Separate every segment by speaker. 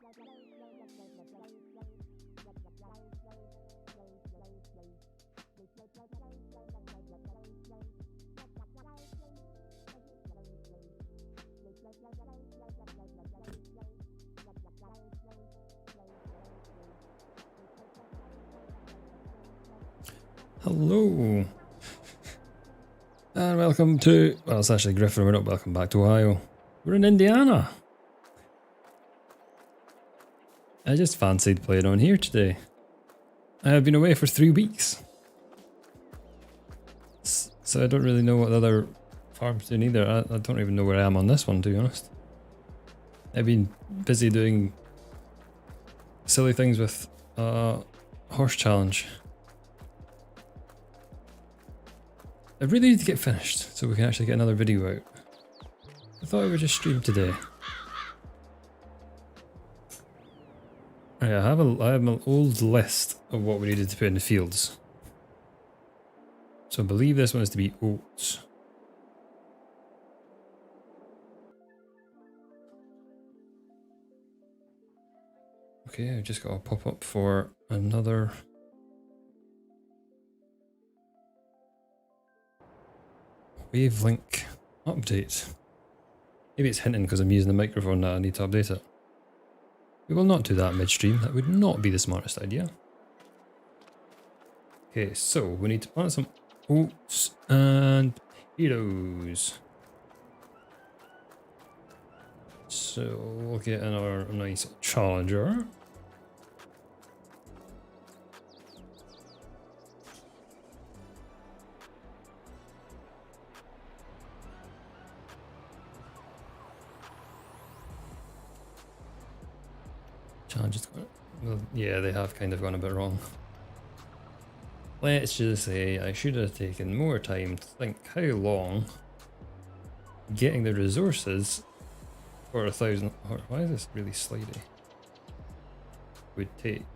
Speaker 1: Hello, and welcome to, well, it's actually Griffin, we're not welcome back to Ohio. We're in Indiana. I just fancied playing on here today. I have been away for 3 weeks. So I don't really know what the other farms do either. I don't even know where I am on this one, to be honest. I've been busy doing silly things with horse challenge. I really need to get finished so we can actually get another video out. I thought I would just stream today. I have an old list of what we needed to put in the fields. So I believe this one is to be oats. Okay, I've just got a pop-up for another wavelink update. Maybe it's hinting because I'm using the microphone that I need to update it. We will not do that midstream, that would not be the smartest idea. Okay, so we need to plant some oats and potatoes. So we'll get in our nice challenger. Challenger's gone, well, yeah, they have kind of gone a bit wrong. Let's just say I should have taken more time to think how long getting the resources for 1,000. Why is this really slidey? Would take.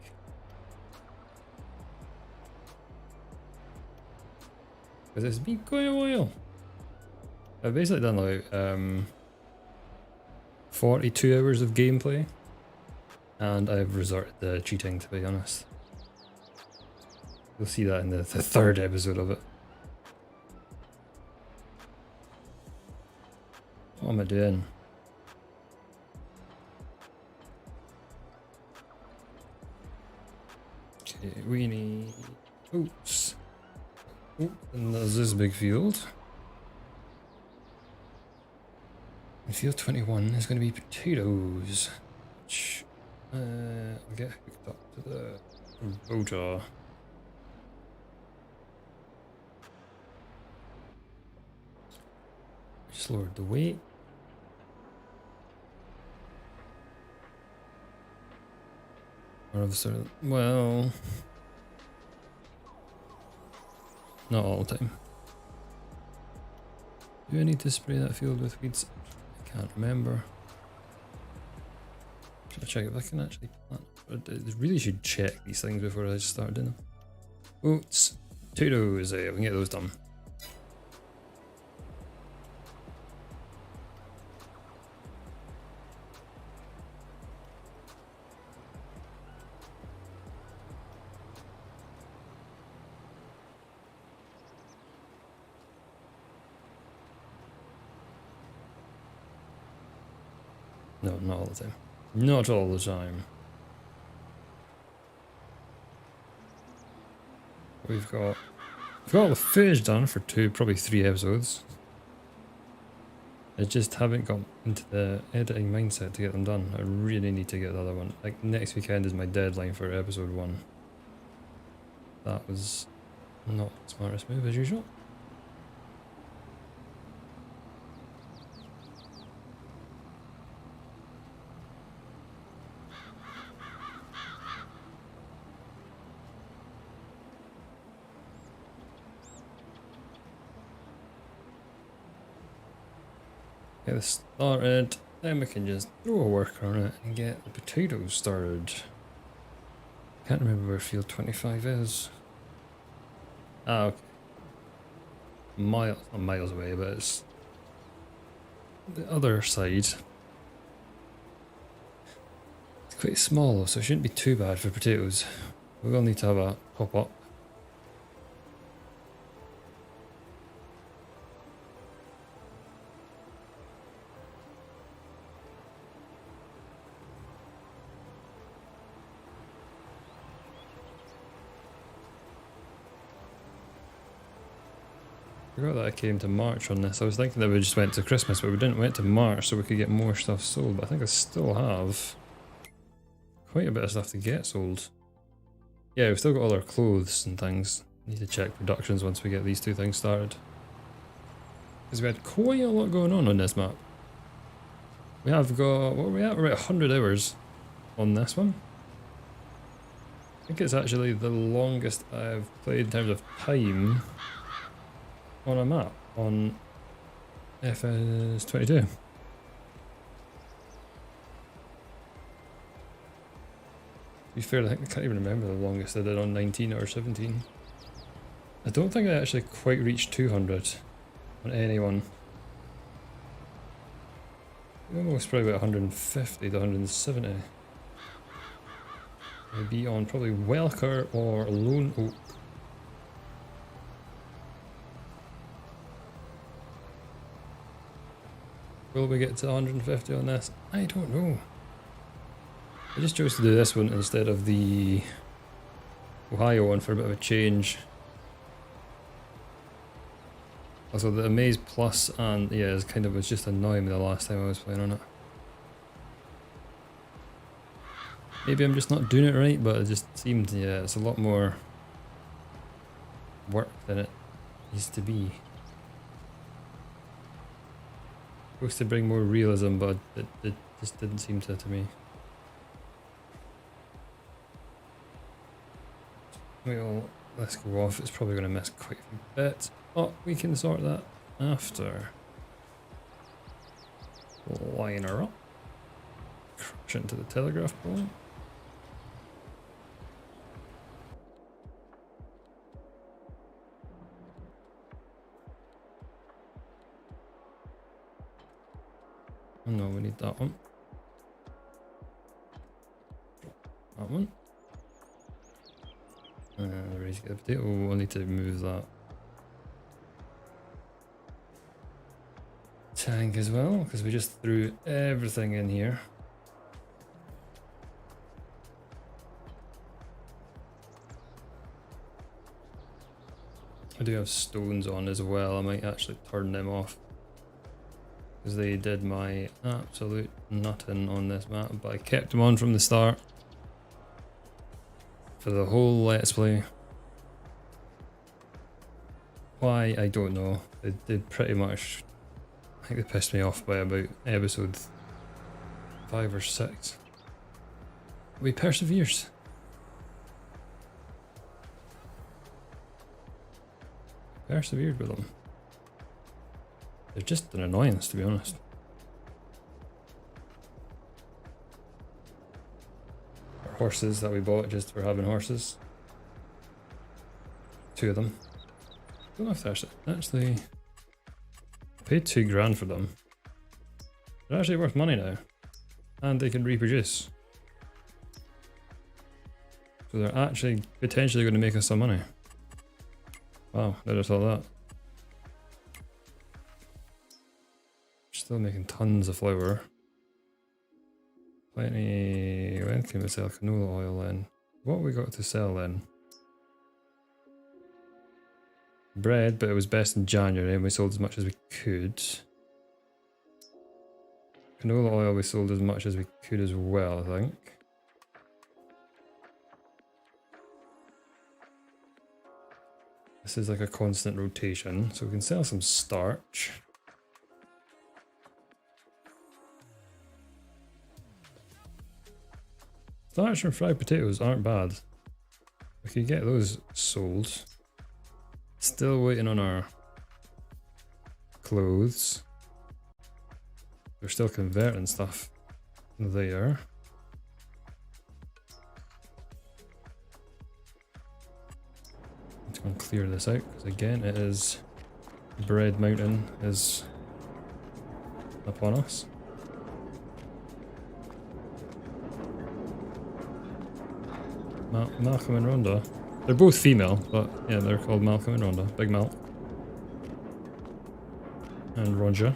Speaker 1: Because it's been quite a while. I've basically done like 42 hours of gameplay, and I've resorted to cheating, to be honest. You'll see that in the third episode of it. What am I doing? Okay, we need oats. Oh, and there's this big field. In field 21 is going to be potatoes, which I'll get hooked up to the rotor. Just lowered the weight. Or of sort of, well, not all the time. Do I need to spray that field with weeds? I can't remember. Should I check if I can actually plant? I really should check these things before I just start doing them. Oats, potatoes, we can get those done. No, not all the time. Not all the time. We've got all the footage done for probably 3 episodes. I just haven't got into the editing mindset to get them done. I really need to get the other one. Like, next weekend is my deadline for episode 1. That was not the smartest move as usual. Get this started, then we can just throw a worker on it and get the potatoes started. Can't remember where field 25 is. Ah, okay. Not miles away, but it's the other side. It's quite small though, so it shouldn't be too bad for potatoes. We will need to have a pop up. I forgot that I came to March on this. I was thinking that we just went to Christmas, but we didn't. We went to March so we could get more stuff sold. But I think I still have quite a bit of stuff to get sold. Yeah, we've still got all our clothes and things. Need to check productions once we get these two things started. Because we had quite a lot going on this map. We have got, what are we at? We're at 100 hours on this one. I think it's actually the longest I've played in terms of time on a map on FS22. To be fair, I think I can't even remember the longest I did on 19 or 17. I don't think I actually quite reached 200 on anyone. Almost probably about 150 to 170. I'd be on probably Welker or Lone Oak. Will we get to 150 on this? I don't know. I just chose to do this one instead of the Ohio one for a bit of a change. Also the Amaze Plus and yeah, it kind of was just annoying me the last time I was playing on it. Maybe I'm just not doing it right, but it just seemed, yeah, it's a lot more work than it needs to be. Supposed to bring more realism, but it just didn't seem to me. Well, let's go off. It's probably going to miss quite a few bits, but we can sort that after. Line her up. Crash into the telegraph pole. Oh no, we need that one. That one. Ready to get a potato. We'll need to move that tank as well, because we just threw everything in here. I do have stones on as well. I might actually turn them off, because they did my absolute nutting on this map, but I kept them on from the start for the whole Let's Play. Why, I don't know. They did pretty much, I think they pissed me off by about episode 5 or 6. We perseveres. Persevered with them. They're just an annoyance, to be honest. Our horses that we bought just for having horses. 2 of them. Don't know if they're actually I paid $2 grand for them. They're actually worth money now. And they can reproduce. So they're actually potentially going to make us some money. Wow, I just saw that. Still making tons of flour. When can we sell canola oil then? What have we got to sell then? Bread, but it was best in January and we sold as much as we could. Canola oil we sold as much as we could as well, I think. This is like a constant rotation, so we can sell some starch. Starch and fried potatoes aren't bad. We could get those sold. Still waiting on our clothes. We're still converting stuff there. Let's go and clear this out, because again it is Bread Mountain is upon us. Malcolm and Rhonda. They're both female, but yeah, they're called Malcolm and Rhonda. Big Mal. And Roger.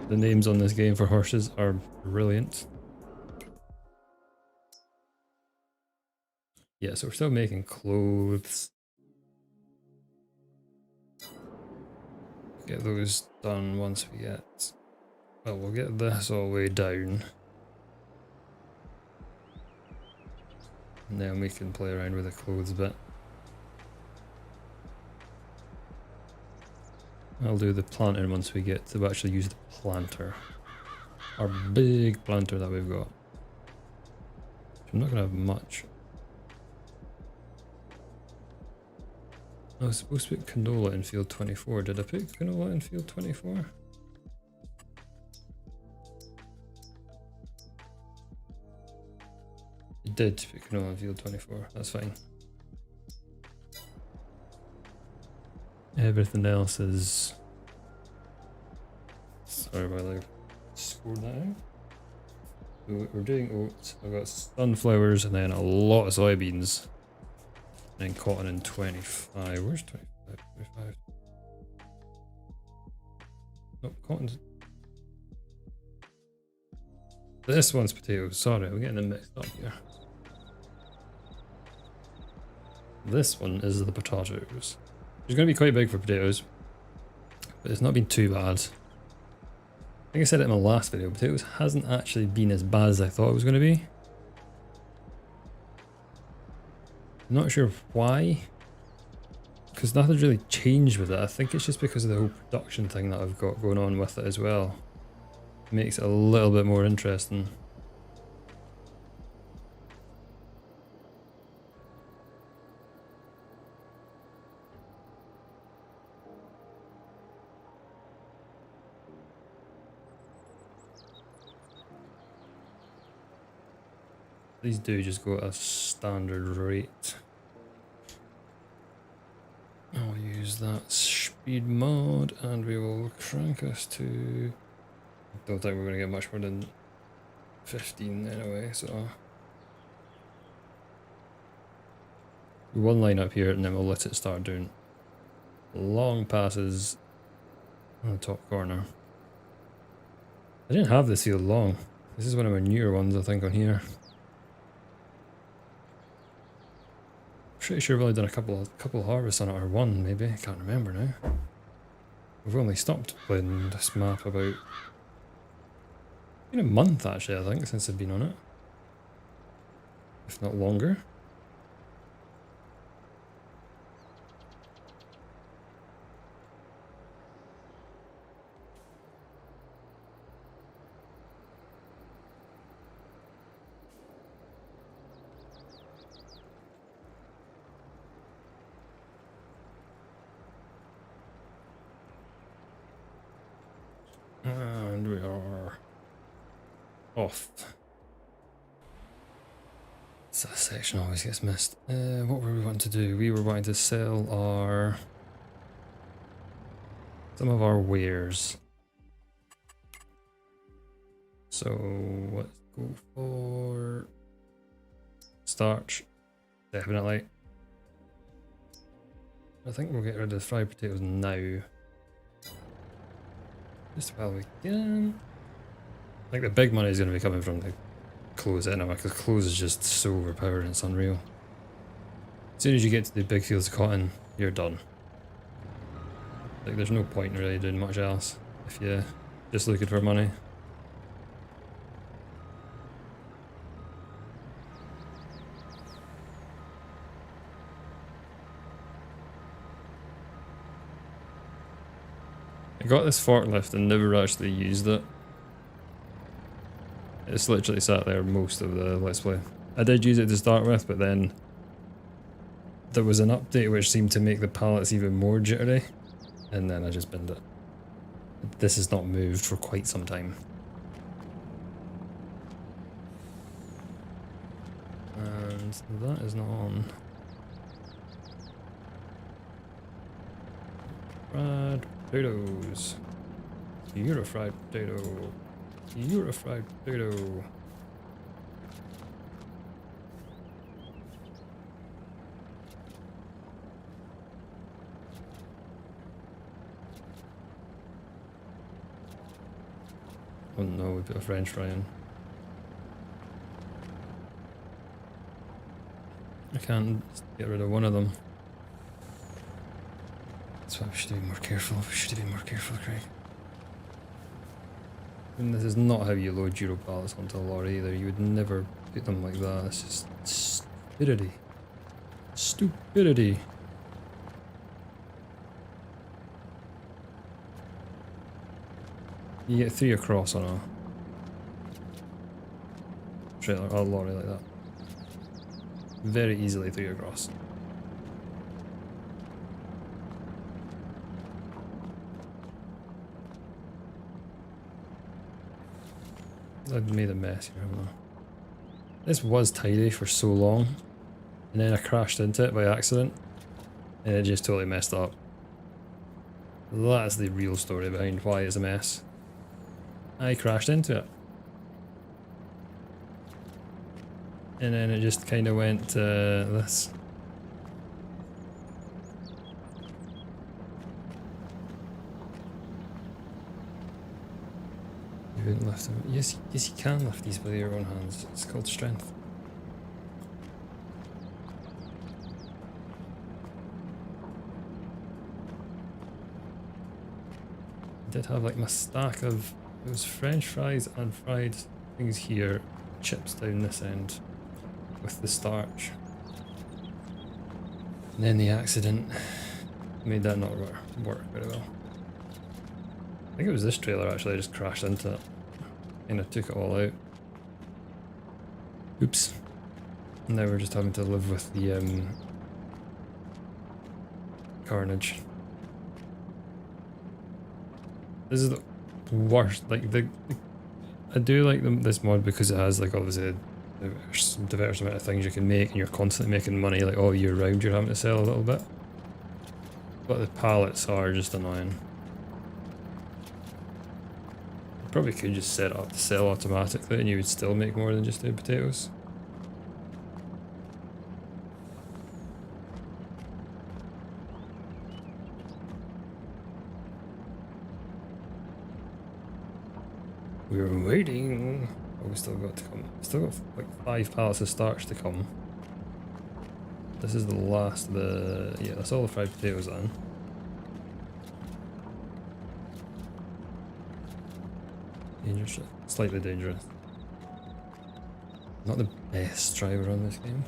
Speaker 1: The names on this game for horses are brilliant. Yeah, so we're still making clothes. Get those done once we get... Well, we'll get this all the way down. And then we can play around with the clothes a bit. I'll do the planter once we get to actually use the planter. Our big planter that we've got. I'm not going to have much. I was supposed to put canola in field 24. Did I put canola in field 24? I did put canola in field 24. That's fine. Everything else is... Sorry while I scored that out. So we're doing oats. I've got sunflowers and then a lot of soybeans. And then cotton in 25. Where's 25? 25. No, cotton's... This one's potatoes. Sorry, I'm getting them mixed up here. This one is the potatoes. It's going to be quite big for potatoes, but it's not been too bad. I think I said it in my last video, potatoes hasn't actually been as bad as I thought it was going to be. I'm not sure why, because nothing's really changed with it. I think it's just because of the whole production thing that I've got going on with it as well. It makes it a little bit more interesting. These do just go at a standard rate. I'll use that speed mod and we will crank us to... I don't think we're going to get much more than 15 anyway, so... One line up here and then we'll let it start doing long passes on the top corner. I didn't have this field long. This is one of my newer ones I think on here. Pretty sure we've only done a couple of harvests on it, or one maybe, I can't remember now. We've only stopped playing this map about in a month actually, I think, since I've been on it. If not longer. And we are off. So that section always gets missed. What were we wanting to do? We were wanting to sell some of our wares. So let's go for starch, definitely. I think we'll get rid of the fried potatoes now. Just while we can. I think the big money is going to be coming from the clothes anyway, because clothes is just so overpowered and it's unreal. As soon as you get to the big fields of cotton, you're done. Like there's no point in really doing much else if you're just looking for money. I got this forklift and never actually used it. It's literally sat there most of the Let's Play. I did use it to start with, but then there was an update which seemed to make the pallets even more jittery, and then I just binned it. This has not moved for quite some time. And that is not on. Fried potatoes. You're a fried potato. You're a fried potato. Oh no, we put a French fry in. I can't get rid of one of them. That's why we should be more careful. We should have been more careful, Craig. And this is not how you load Euro pallets onto a lorry either. You would never put them like that. It's just stupidity. Stupidity. You get 3 across on a trailer, a lorry like that. Very easily 3 across. I've made a mess here, haven't I? This was tidy for so long, and then I crashed into it by accident, and it just totally messed up. That's the real story behind why it's a mess. I crashed into it. And then it just kind of went this. You wouldn't lift them. Yes, yes, you can lift these with your own hands. It's called strength. I did have like my stack of those French fries and fried things here, chips down this end with the starch. And then the accident made that not work very well. I think it was this trailer actually, I just crashed into it. And I took it all out. Oops. And now we're just having to live with the carnage. This is the worst, like I do like this mod because it has like obviously a diverse amount of things you can make and you're constantly making money like all year round. You're having to sell a little bit. But the pallets are just annoying. Probably could just set it up to sell automatically and you would still make more than just doing potatoes. We're waiting. Oh, we still got to come. Still got like 5 pallets of starch to come. This is the last of the... yeah, that's all the fried potatoes on. Dangerous. Slightly dangerous. Not the best driver on this game.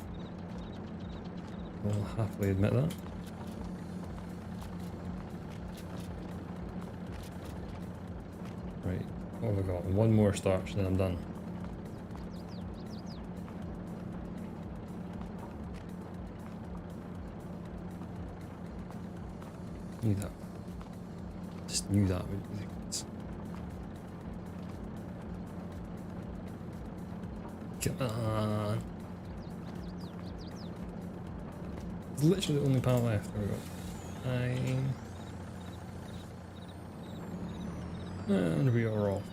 Speaker 1: I'll happily admit that. Right, what have I got? One more starch and then I'm done. Knew that. Just knew that would be the case. Come on. It's literally the only pallet left. There we go. 9. And we are off.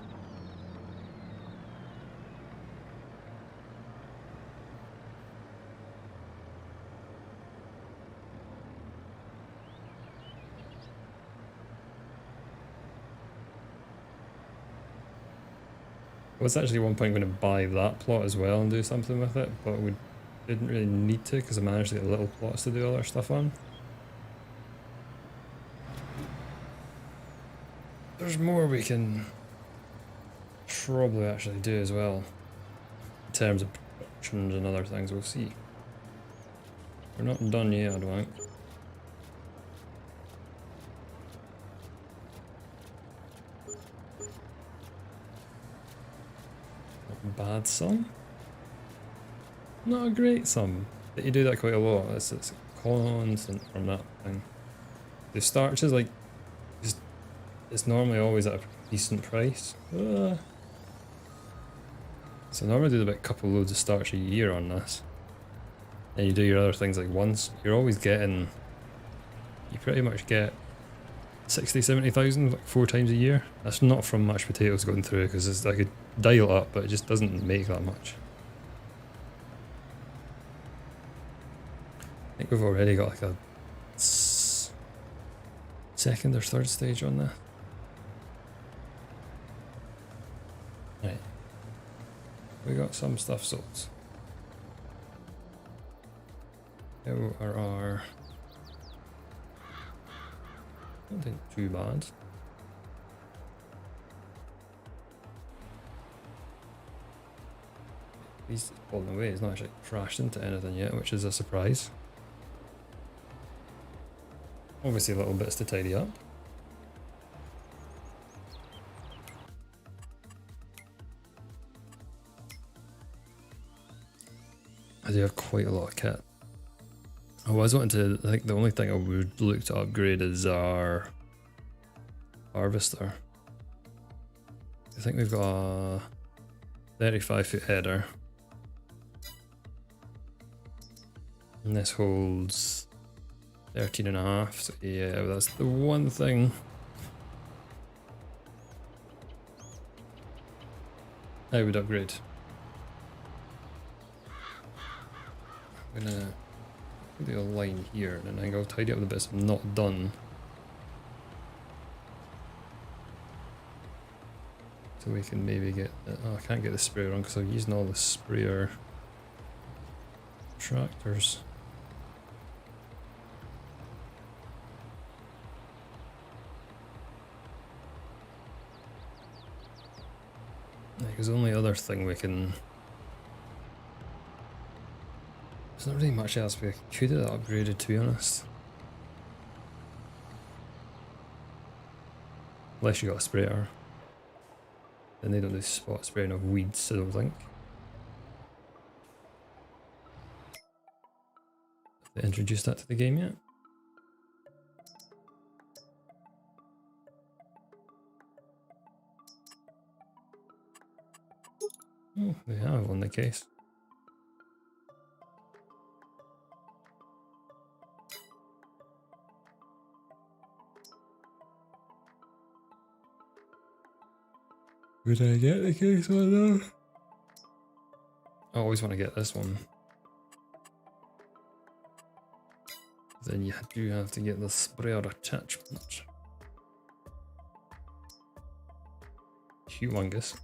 Speaker 1: I was actually at one point going to buy that plot as well and do something with it, but we didn't really need to because I managed to get little plots to do all our stuff on. There's more we can probably actually do as well in terms of productions and other things. We'll see. We're not done yet, I don't think. Bad sum? Not a great sum. But you do that quite a lot. It's constant from that thing. The starch is like, it's normally always at a decent price. So normally do about a couple loads of starch a year on this. And you do your other things like once. You're always getting, you pretty much get 60, 70,000 like 4 times a year. That's not from mashed potatoes going through because I could dial it up, but it just doesn't make that much. I think we've already got like a second or third stage on there. Right. We got some stuff sold. How are our... Not doing too bad. He's falling away, he's not actually crashed into anything yet, which is a surprise. Obviously little bits to tidy up. I do have quite a lot of kit. I was wanting to, I think the only thing I would look to upgrade is our harvester. I think we've got a 35-foot header. And this holds 13.5, so yeah, that's the one thing I would upgrade. I'm gonna do a line here and then I'll tidy up the bits I'm not done. So we can maybe get, oh I can't get the sprayer on because I'm using all the sprayer tractors. Because the only other thing we can... There's not really much else we could have upgraded, to be honest. Unless you got a sprayer. Then they don't do spot spraying of weeds, I don't think. Have they introduced that to the game yet? Oh, they have on the case. Would I get the case one though? I always want to get this one. Then you do have to get the sprayer attachment. Humongous.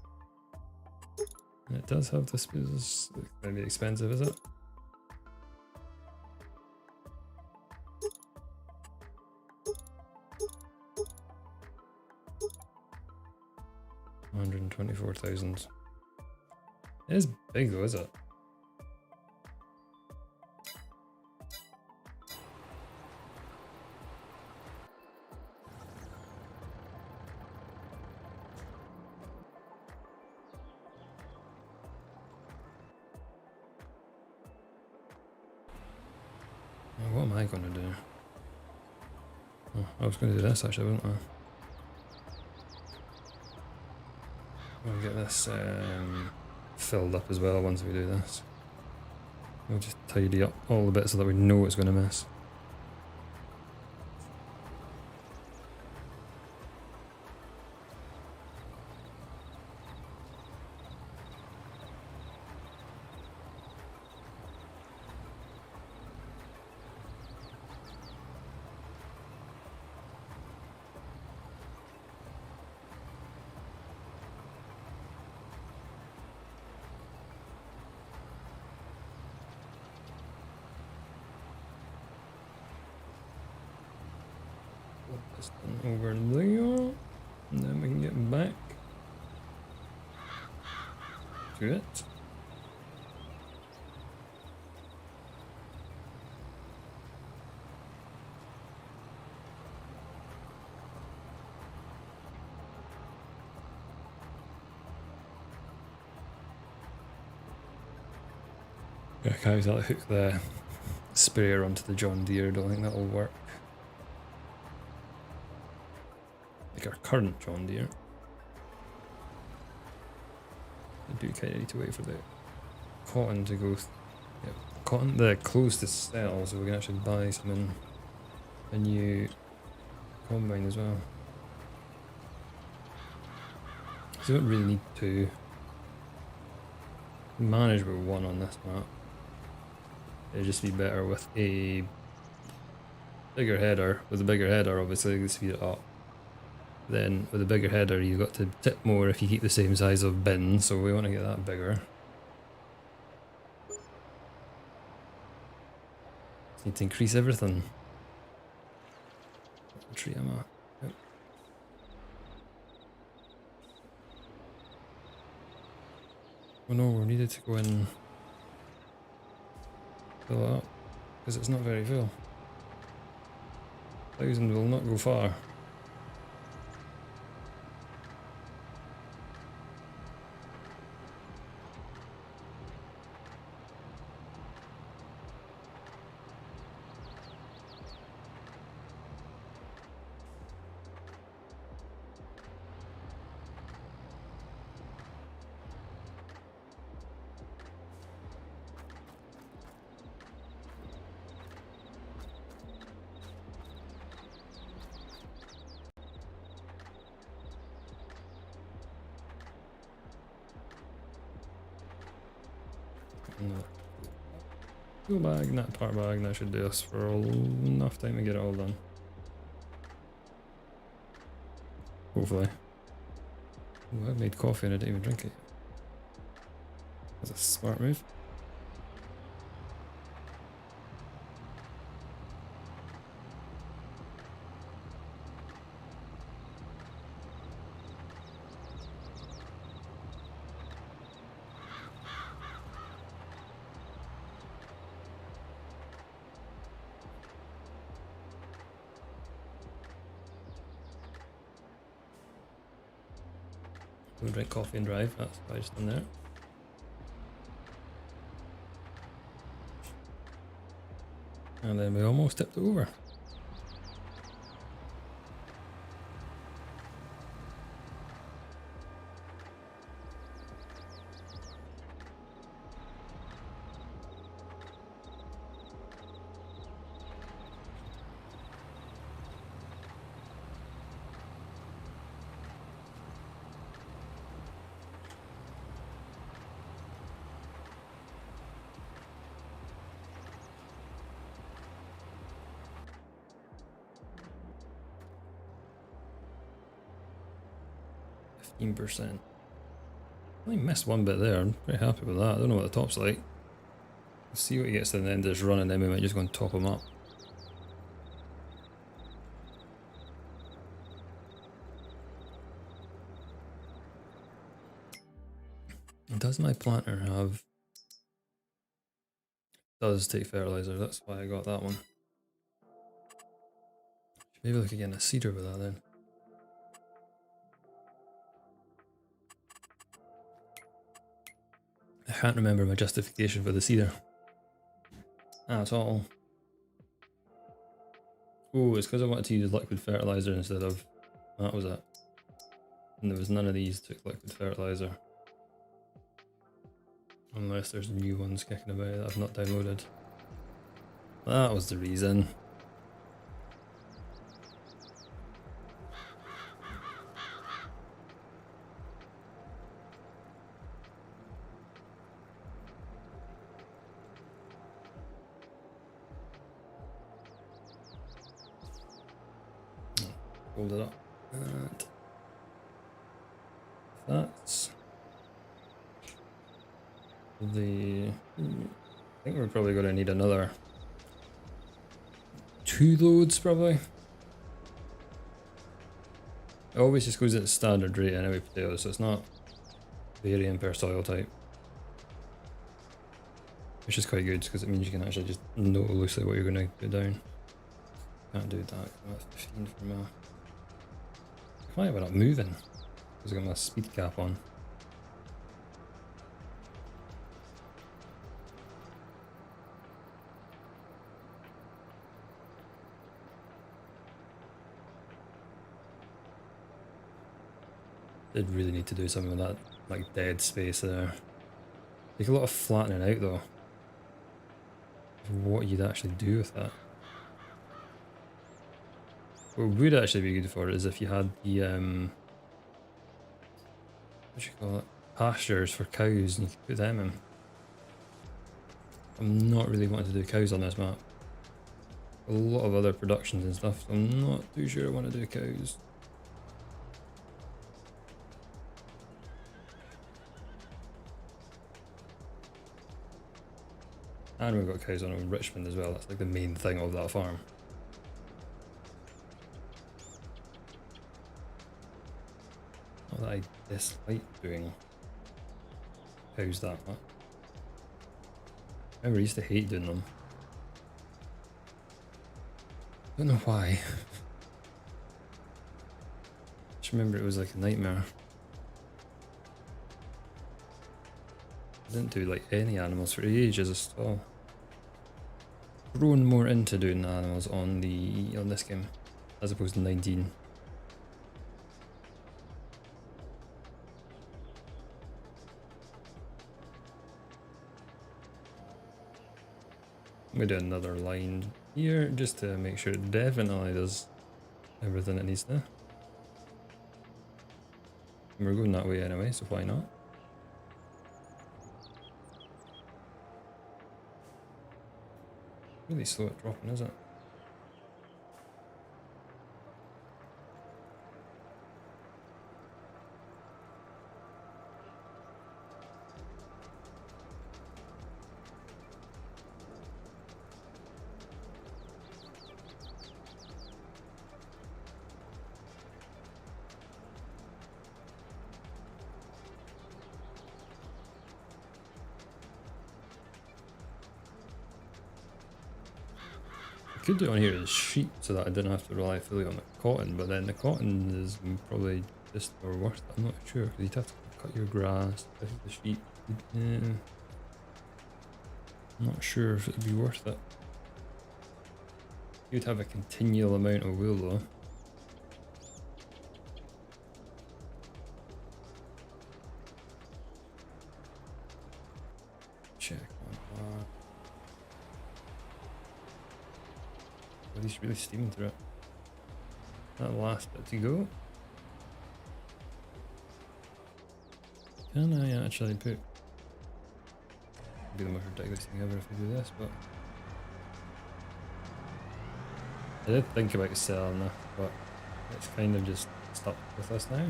Speaker 1: And it does have this, it's going to be expensive, is it? $124,000. It is big though, is it? What am I going to do? Oh, I was going to do this actually, wasn't I? We'll get this filled up as well once we do this. We'll just tidy up all the bits so that we know it's going to miss. This one over there, and then we can get back to it. Yeah, I can't exactly hook the sprayer onto the John Deere, I don't think that'll work. Like our current John Deere. I do kind of need to wait for the cotton to go. Yeah, cotton, the clothes to sell, so we can actually buy some in a new combine as well. So you don't really need to manage with one on this map. It'd just be better with a bigger header. With a bigger header, obviously, you can speed it up. Then with a bigger header, you've got to tip more if you keep the same size of bin, so we want to get that bigger. Just need to increase everything. What tree am I? Yep. Oh no, we needed to go in, fill it up, because it's not very full. 1,000 will not go far. Fuel bag, not part bag, that should do us for enough time to get it all done. Hopefully. Oh, I've made coffee and I didn't even drink it. That's a smart move. Don't drink coffee and drive, that's why I just done there. And then we almost tipped it over. %. I only missed one bit there. I'm pretty happy with that. I don't know what the top's like. We'll see what he gets to the end of this run and then we might just go and top him up. Does my planter have... Does take fertilizer, that's why I got that one. Maybe look again a seeder with that then. I can't remember my justification for the seeder at all. Oh, it's because I wanted to use liquid fertilizer instead of... That was it. And there was none of these took liquid fertilizer. Unless there's new ones kicking about that I've not downloaded. That was the reason. Hold it up. And that's the... I think we're probably going to need another 2 loads probably. It always just goes at the standard rate anyway, potatoes, so it's not varying per soil type. Which is quite good because it means you can actually just know loosely what you're going to put down. Can't do that, that's 15 for me. Why am I not moving? Because I got my speed cap on. Did really need to do something with that, like, dead space there. Take a lot of flattening out though. What you'd actually do with that. What would actually be good for it is if you had the what do you call it? Pastures for cows and you could put them in. I'm not really wanting to do cows on this map. A lot of other productions and stuff, so I'm not too sure I want to do cows. And we've got cows on in Richmond as well, that's like the main thing of that farm. Not that I dislike doing cows that much. I remember I used to hate doing them. Don't know why. Just remember it was like a nightmare. I didn't do like any animals for ages as well. Grown more into doing animals on this game as opposed to 19. I'm gonna do another line here just to make sure it definitely does everything it needs to. And we're going that way anyway, so why not? Really slow at dropping, is it? I could do on here is sheep so that I didn't have to rely fully on the cotton, but then the cotton is probably just or worth it. I'm not sure because you'd have to cut your grass, the sheep. I'm not sure if it'd be worth it. You'd have a continual amount of wool though. Check on that. Oh, he's really steaming through it. That last bit to go. Can I actually put? It'd be the most ridiculous thing ever if I do this, but I did think about selling that, but it's kind of just stuck with us now.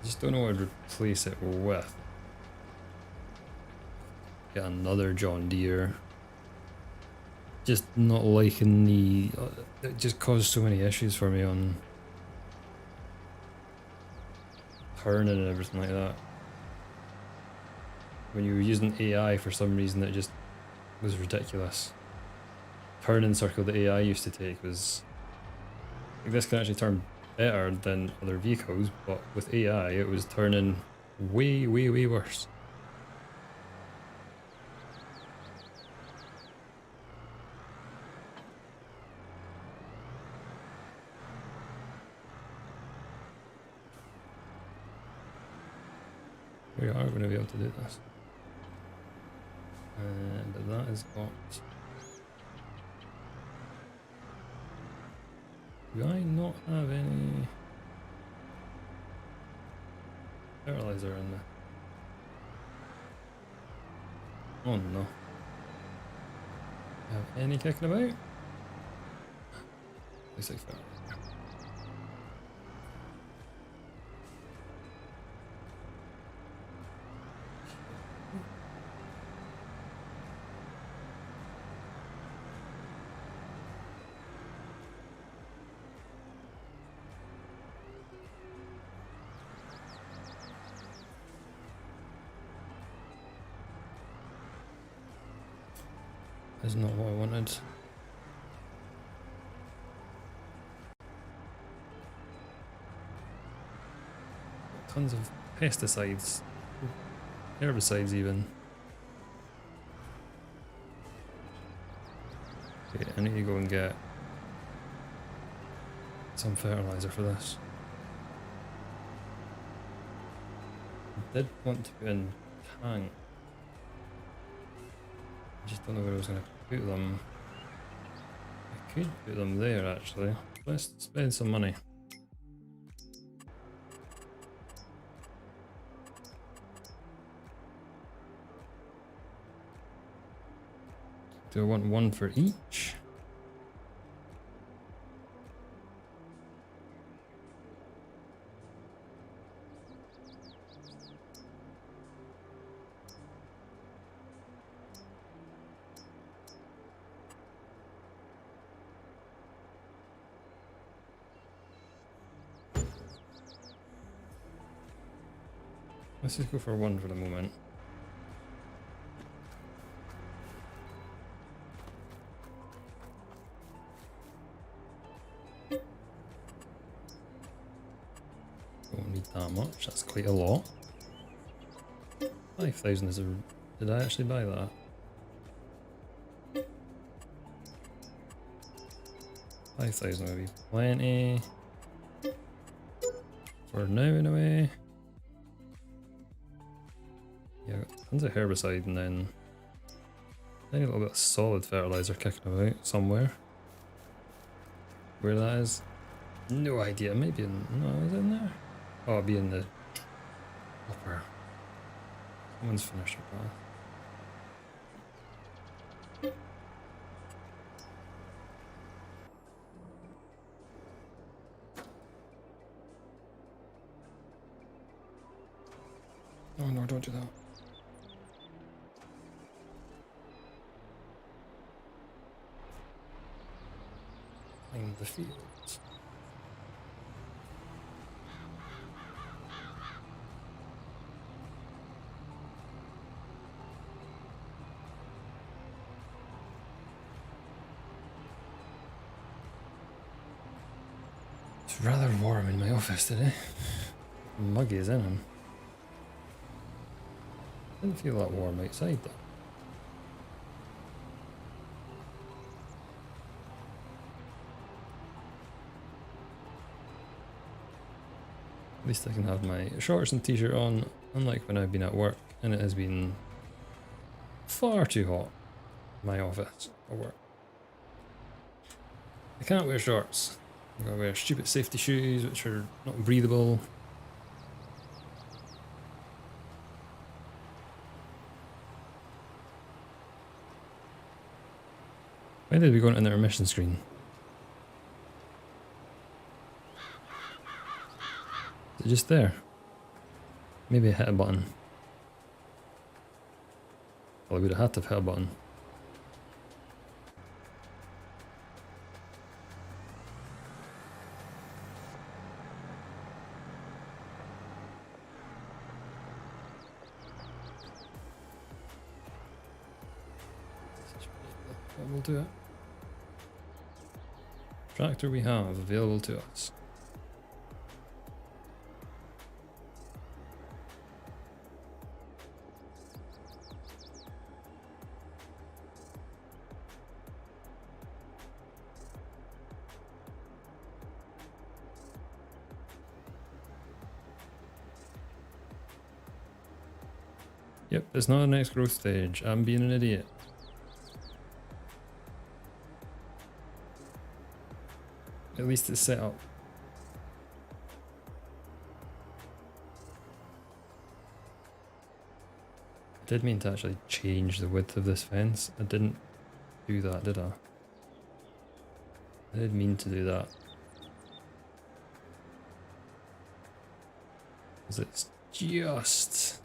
Speaker 1: I just don't know what I'd replace it with. Get another John Deere. Just not liking the... it just caused so many issues for me on turning and everything like that. When you were using AI for some reason it just was ridiculous. Turning circle that AI used to take was... like this can actually turn better than other vehicles, but with AI it was turning way worse. We are going to be able to do this. And that is got... do I not have any fertilizer in there? Oh no. Have any kicking about? Looks like fertilizer. That's not what I wanted. Tons of pesticides, herbicides even. Okay, I need to go and get some fertilizer for this. I did want to put in tank. I just don't know where I was going to put them. could put them there actually. Let's spend some money. Do I want one for each? Let's just go for one for the moment. Don't need that much, that's quite a lot. 5,000 is a... Did I actually buy that? $5,000 would be plenty. For now anyway. Yeah, tons of herbicide and then a little bit of solid fertilizer kicking about somewhere. Where that is, no idea. Maybe in, no, is it in there? Oh, it'll be in the upper. Someone's finished her path. Oh no, don't do that. In the fields. It's rather warm in my office today. Muggy as in. Didn't feel that warm outside though. At least I can have my shorts and t-shirt on, unlike when I've been at work and it has been far too hot in my office for work. I can't wear shorts. I've got to wear stupid safety shoes which are not breathable. Why did we go into the intermission screen? Is it just there? Maybe I hit a button. Well, I would have had to have hit a button. We'll do it. Tractor we have available to us. Yep, it's not the next growth stage. I'm being an idiot. At least it's set up. I did mean to actually change the width of this fence. I didn't do that, did I? I did mean to do that. Because it's just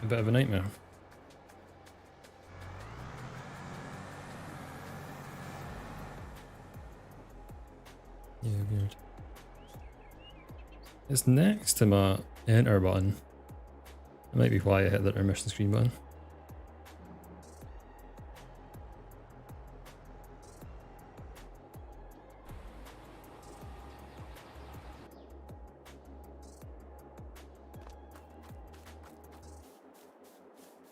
Speaker 1: a bit of a nightmare. Yeah, weird. It's next to my enter button. That might be why I hit the intermission screen button.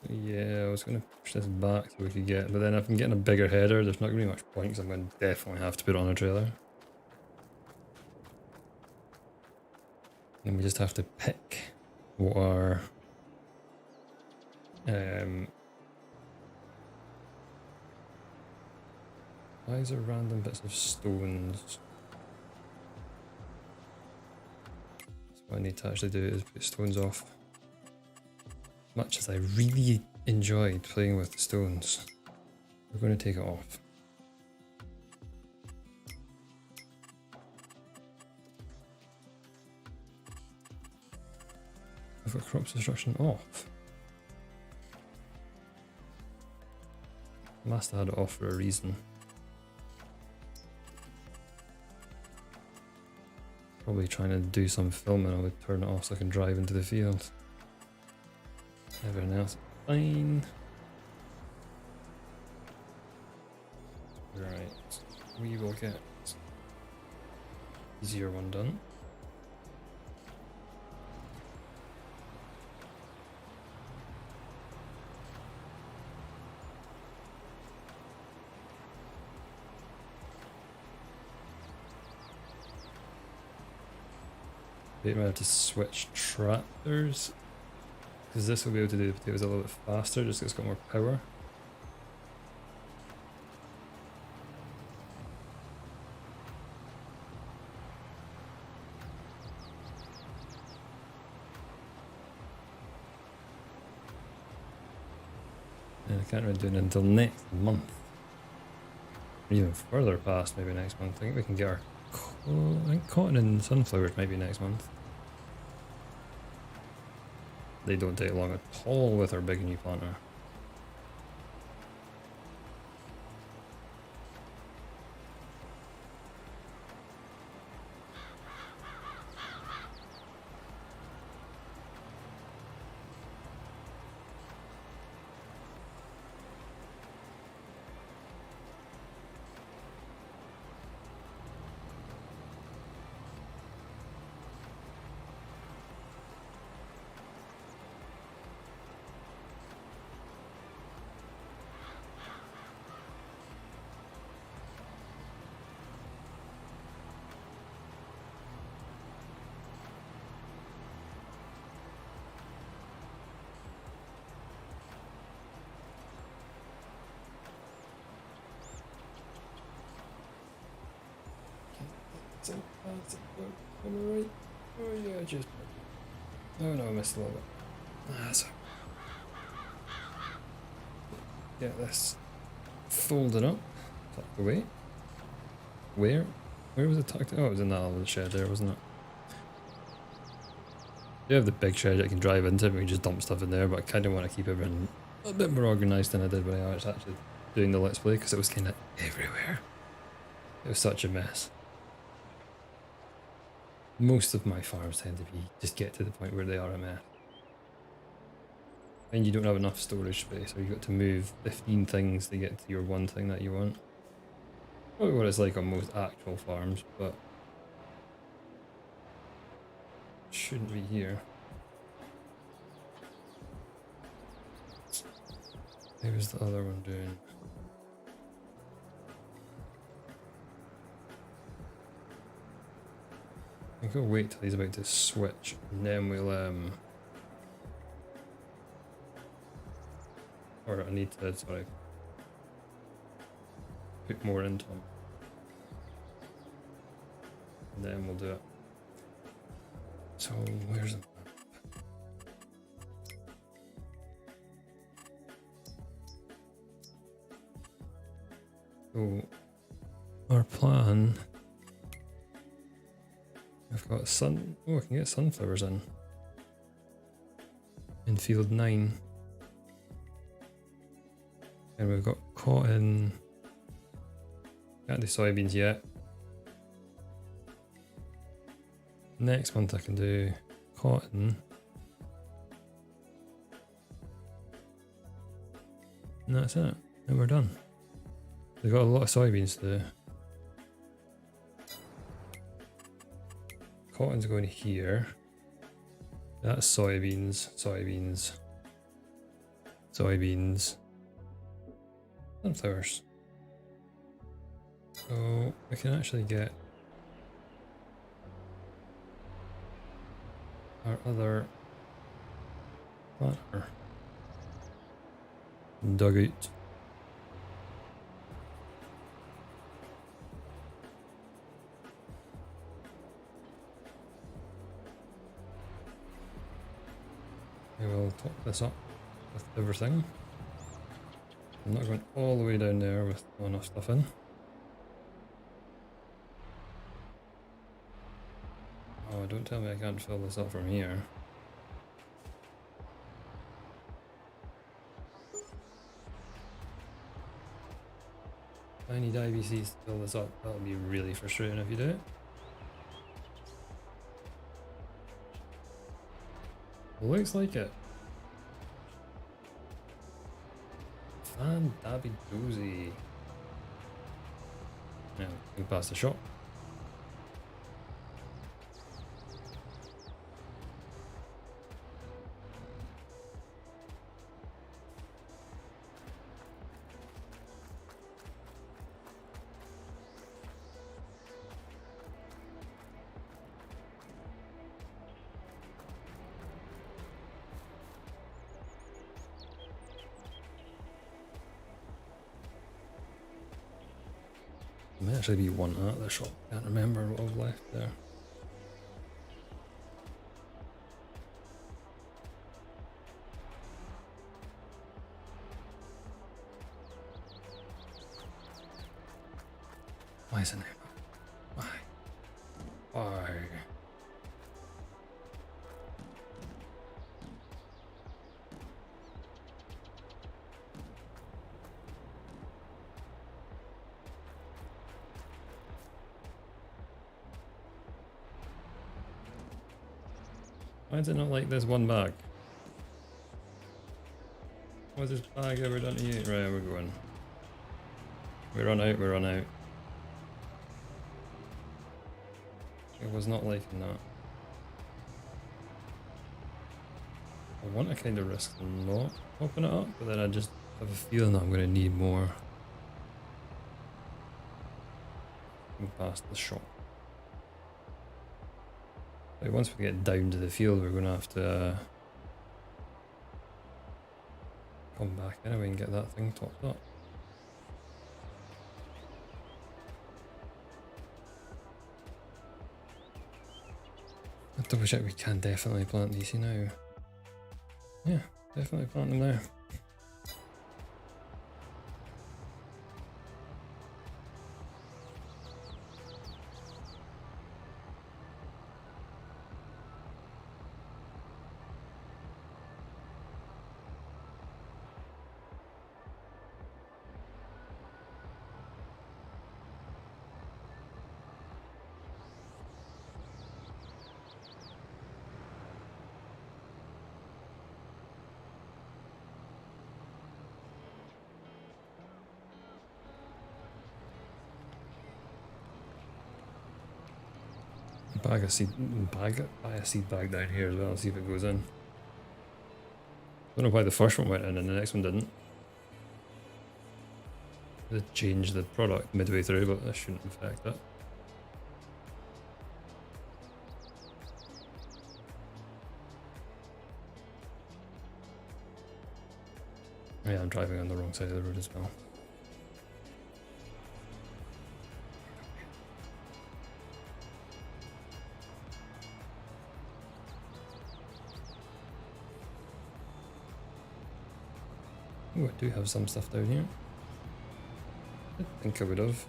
Speaker 1: Yeah, I was going to push this back so we could get, but then if I'm getting a bigger header, there's not going to be much point because I'm going to definitely have to put it on a trailer. And we just have to pick what our Why is there random bits of stones? So what I need to actually do is put stones off. Much as I really enjoyed playing with the stones, we're going to take it off. I've got crop destruction off. Must have had it off for a reason. Probably trying to do some filming, I would turn it off so I can drive into the field. Everything else fine. Right, we will get easier one done. Maybe I have to switch tractors, because this will be able to do the potatoes a little bit faster, just 'cause it's got more power. And I can't really do it until next month. Or even further past maybe next month. I think we can get our I think cotton and sunflowers might be next month. They don't take long at all with our big new planter. Right. Oh yeah, just. Oh no, I missed a little bit. So get this folded up, tucked away. Where? Where was it tucked? Oh, it was in that little shed there, wasn't it? You have the big shed that you can drive into, and we just dump stuff in there, but I kind of want to keep everything a bit more organised than I did when I was actually doing the Let's Play, because it was kind of everywhere. It was such a mess. Most of my farms tend to be just get to the point where they are a mess. And you don't have enough storage space, or you've got to move 15 things to get to your one thing that you want. Probably what it's like on most actual farms, but shouldn't be here. What was the other one doing? I think I'll wait till he's about to switch, and then we'll or I need to, sorry, put more into him. And then we'll do it. So where's the map? So our plan, I've got I can get sunflowers in field 9. And we've got cotton. Can't do soybeans yet. Next month I can do cotton. And that's it. And we're done. We've got a lot of soybeans to do. Cotton's going here. That's soybeans, soybeans, soybeans, sunflowers. So we can actually get our other planter dug out. We will top this up with everything. I'm not going all the way down there with not enough stuff in. Oh, don't tell me I can't fill this up from here. I need IBCs to fill this up. That'll be really frustrating if you do it. Looks like it. Fan dabby doozy. Now, we pass the shop. There may actually be one at the shop. Can't remember what I've left there. Why isn't it? Why? Why? Why is it not like this one bag? What's this bag ever done to you? Right, we're going. We run out, we run out. It was not liking that. I want to kind of risk not open it up, but then I just have a feeling that I'm going to need more. Past the shop. Like once we get down to the field, we're going to have to come back anyway and get that thing topped up. I'll double check we can definitely plant these now. Yeah, definitely plant them now. Buy a seed bag down here as well and see if it goes in. Don't know why the first one went in and the next one didn't. They changed the product midway through, but that shouldn't affect it. Yeah, I'm driving on the wrong side of the road as well. Oh, I do have some stuff down here. I think I would have.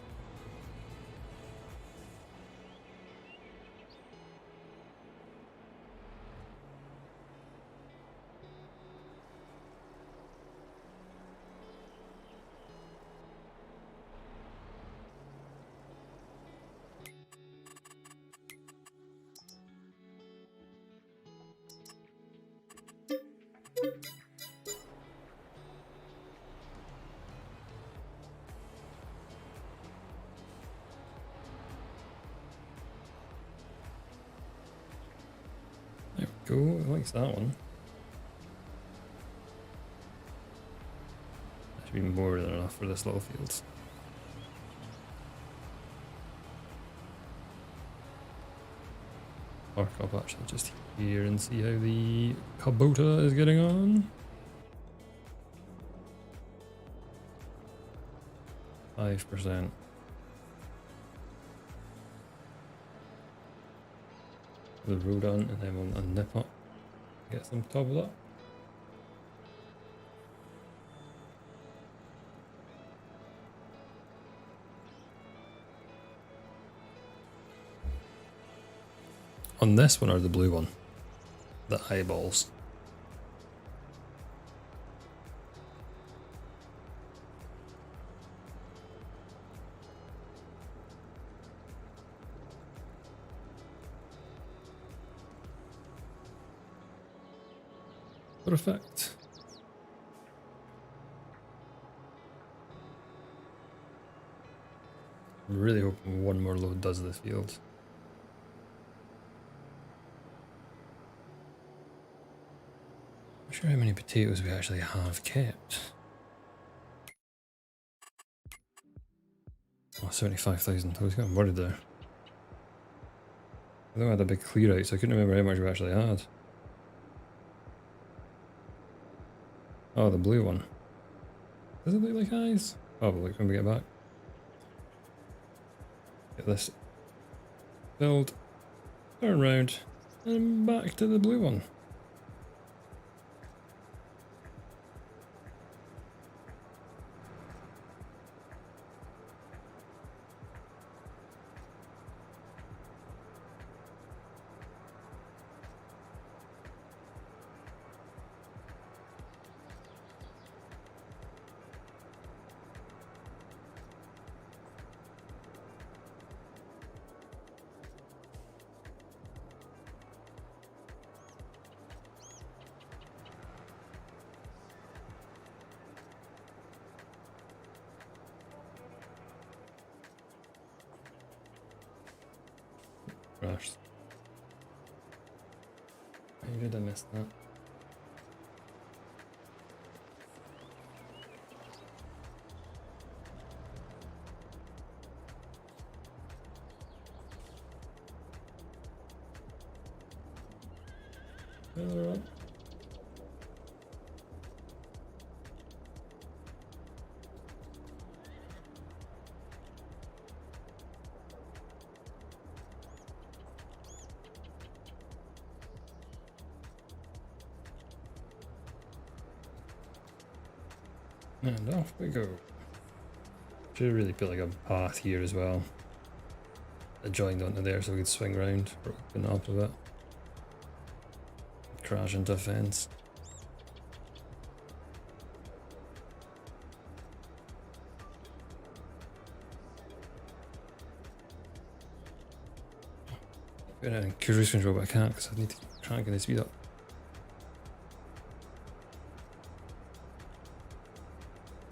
Speaker 1: There we go, I like that one. That should be more than enough for this little field. Park up actually just here and see how the Kubota is getting on. 5%. The road on and then we'll nip up, get some toppled up. On this one or the blue one? The eyeballs. Perfect. I'm really hoping one more load does the field. Not sure how many potatoes we actually have kept. Oh, 75,000. I was getting worried there. I think I had a big clear out, so I couldn't remember how much we actually had. Oh, the blue one. Does it look like eyes? Oh, but look when we get back. Get this filled, turn around, and back to the blue one. Crashed. How did I miss that? Further up. And off we go. Should really put like a path here as well. I joined onto there so we could swing round, or open up a bit. Crash into a fence. I'm going to cruise control, but I can't because I need to try and get the speed up.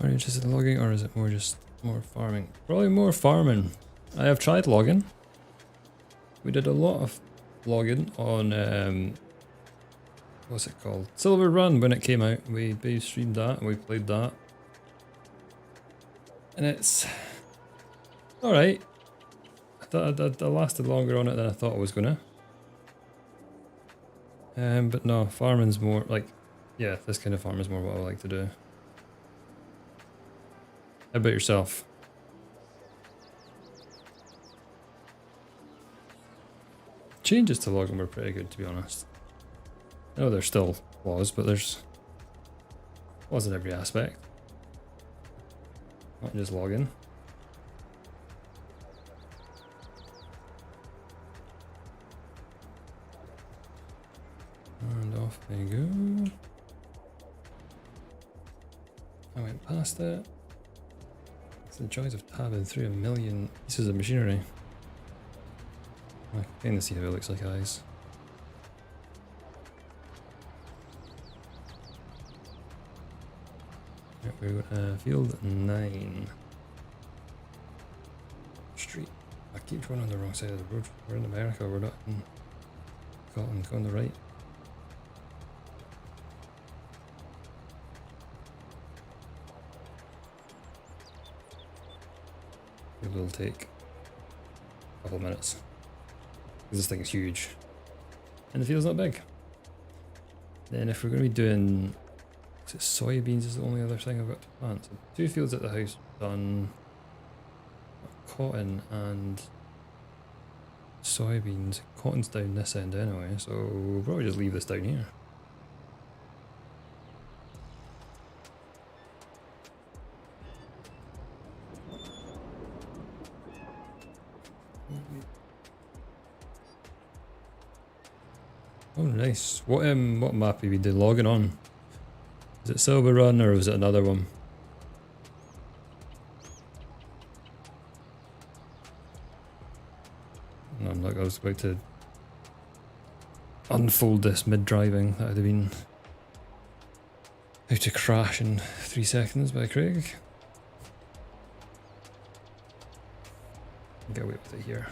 Speaker 1: Are you interested in logging, or is it more just more farming? Probably more farming. I have tried logging. We did a lot of logging on what's it called? Silver Run when it came out. We streamed that and we played that. And it's alright. I thought I lasted longer on it than I thought I was gonna. But no, farming's more like, yeah, this kind of farming is more what I like to do. How about yourself? Changes to logging were pretty good, to be honest. I know there's still flaws, but there's flaws in every aspect. Not just logging. And off they go. I went past it. It's the joys of tabbing through 1 million pieces of machinery. I can kind of see how it looks like eyes. Right, we're going to field 9. Street. I keep going on the wrong side of the road. We're in America, we're not in Scotland. Go on the right. It will take a couple of minutes. This thing is huge. And the field's not big. Then if we're going to be doing... Is it soybeans is the only other thing I've got to plant. So 2 fields at the house done. Cotton and soybeans. Cotton's down this end anyway, so we'll probably just leave this down here. Oh, nice. What map have you been logging on? Is it Silver Run or was it another one? No, I'm not. I was about to unfold this mid-driving. That would have been how to crash in 3 seconds by Craig. Get away with it here.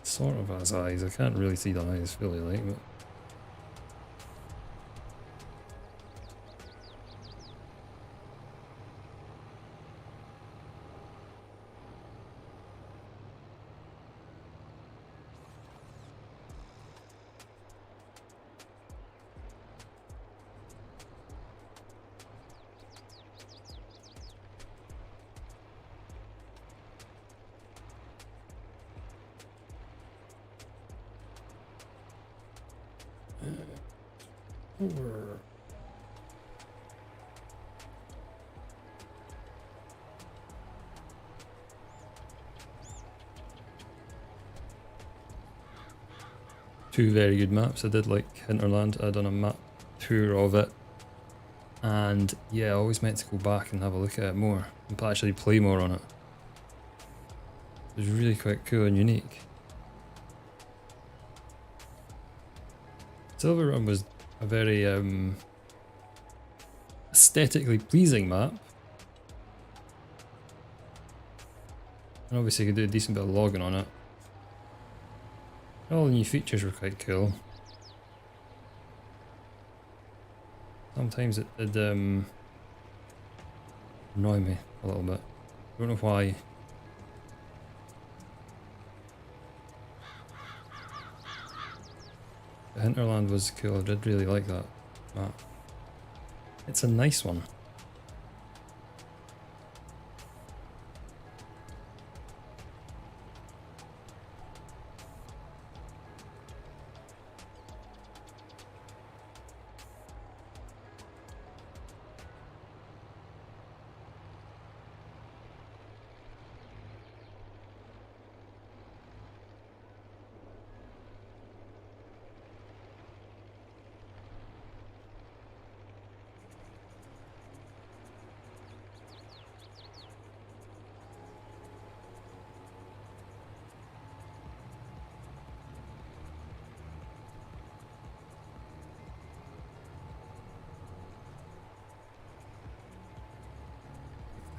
Speaker 1: Sort of has eyes. I can't really see the eyes fully, like, but. Over. Two very good maps. I did like Hinterland. I done a map tour of it, and yeah, I always meant to go back and have a look at it more and actually play more on it. It was really quite cool and unique. Silver Run was a very aesthetically pleasing map. And obviously you could do a decent bit of logging on it. All the new features were quite cool. Sometimes it did annoy me a little bit. I don't know why. The Hinterland was cool. I did really like that map. It's a nice one.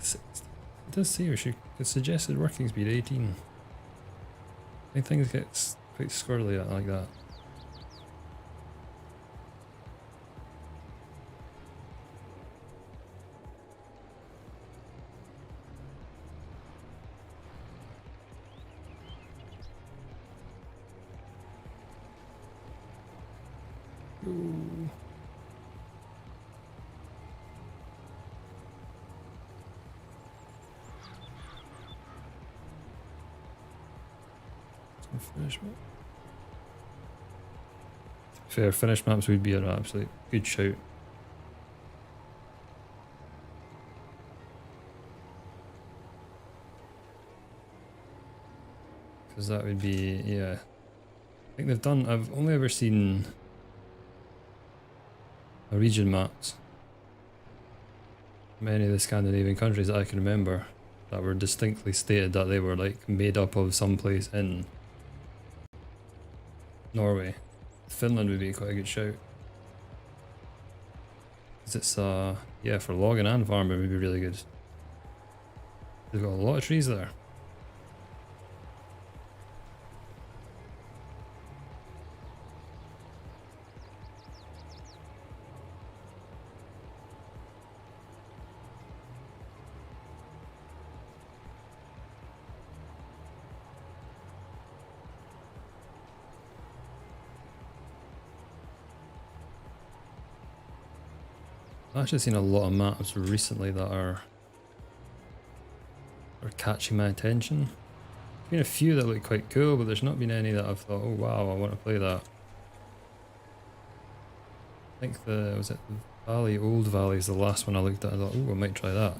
Speaker 1: It does say the suggested working speed 18. I think things get quite squirrely like that. Ooh. Finish map. Fair, finish maps would be an absolute good shout. Because that would be, yeah. I think they've done, I've only ever seen a region maps. Many of the Scandinavian countries that I can remember that were distinctly stated that they were like made up of some place in Norway. Finland would be quite a good shout. Because it's, yeah, for logging and farming would be really good. They've got a lot of trees there. I've actually seen a lot of maps recently that are catching my attention. There's been a few that look quite cool, but there's not been any that I've thought, oh wow, I want to play that. I think was it the Old Valley is the last one I looked at. I thought, oh, I might try that.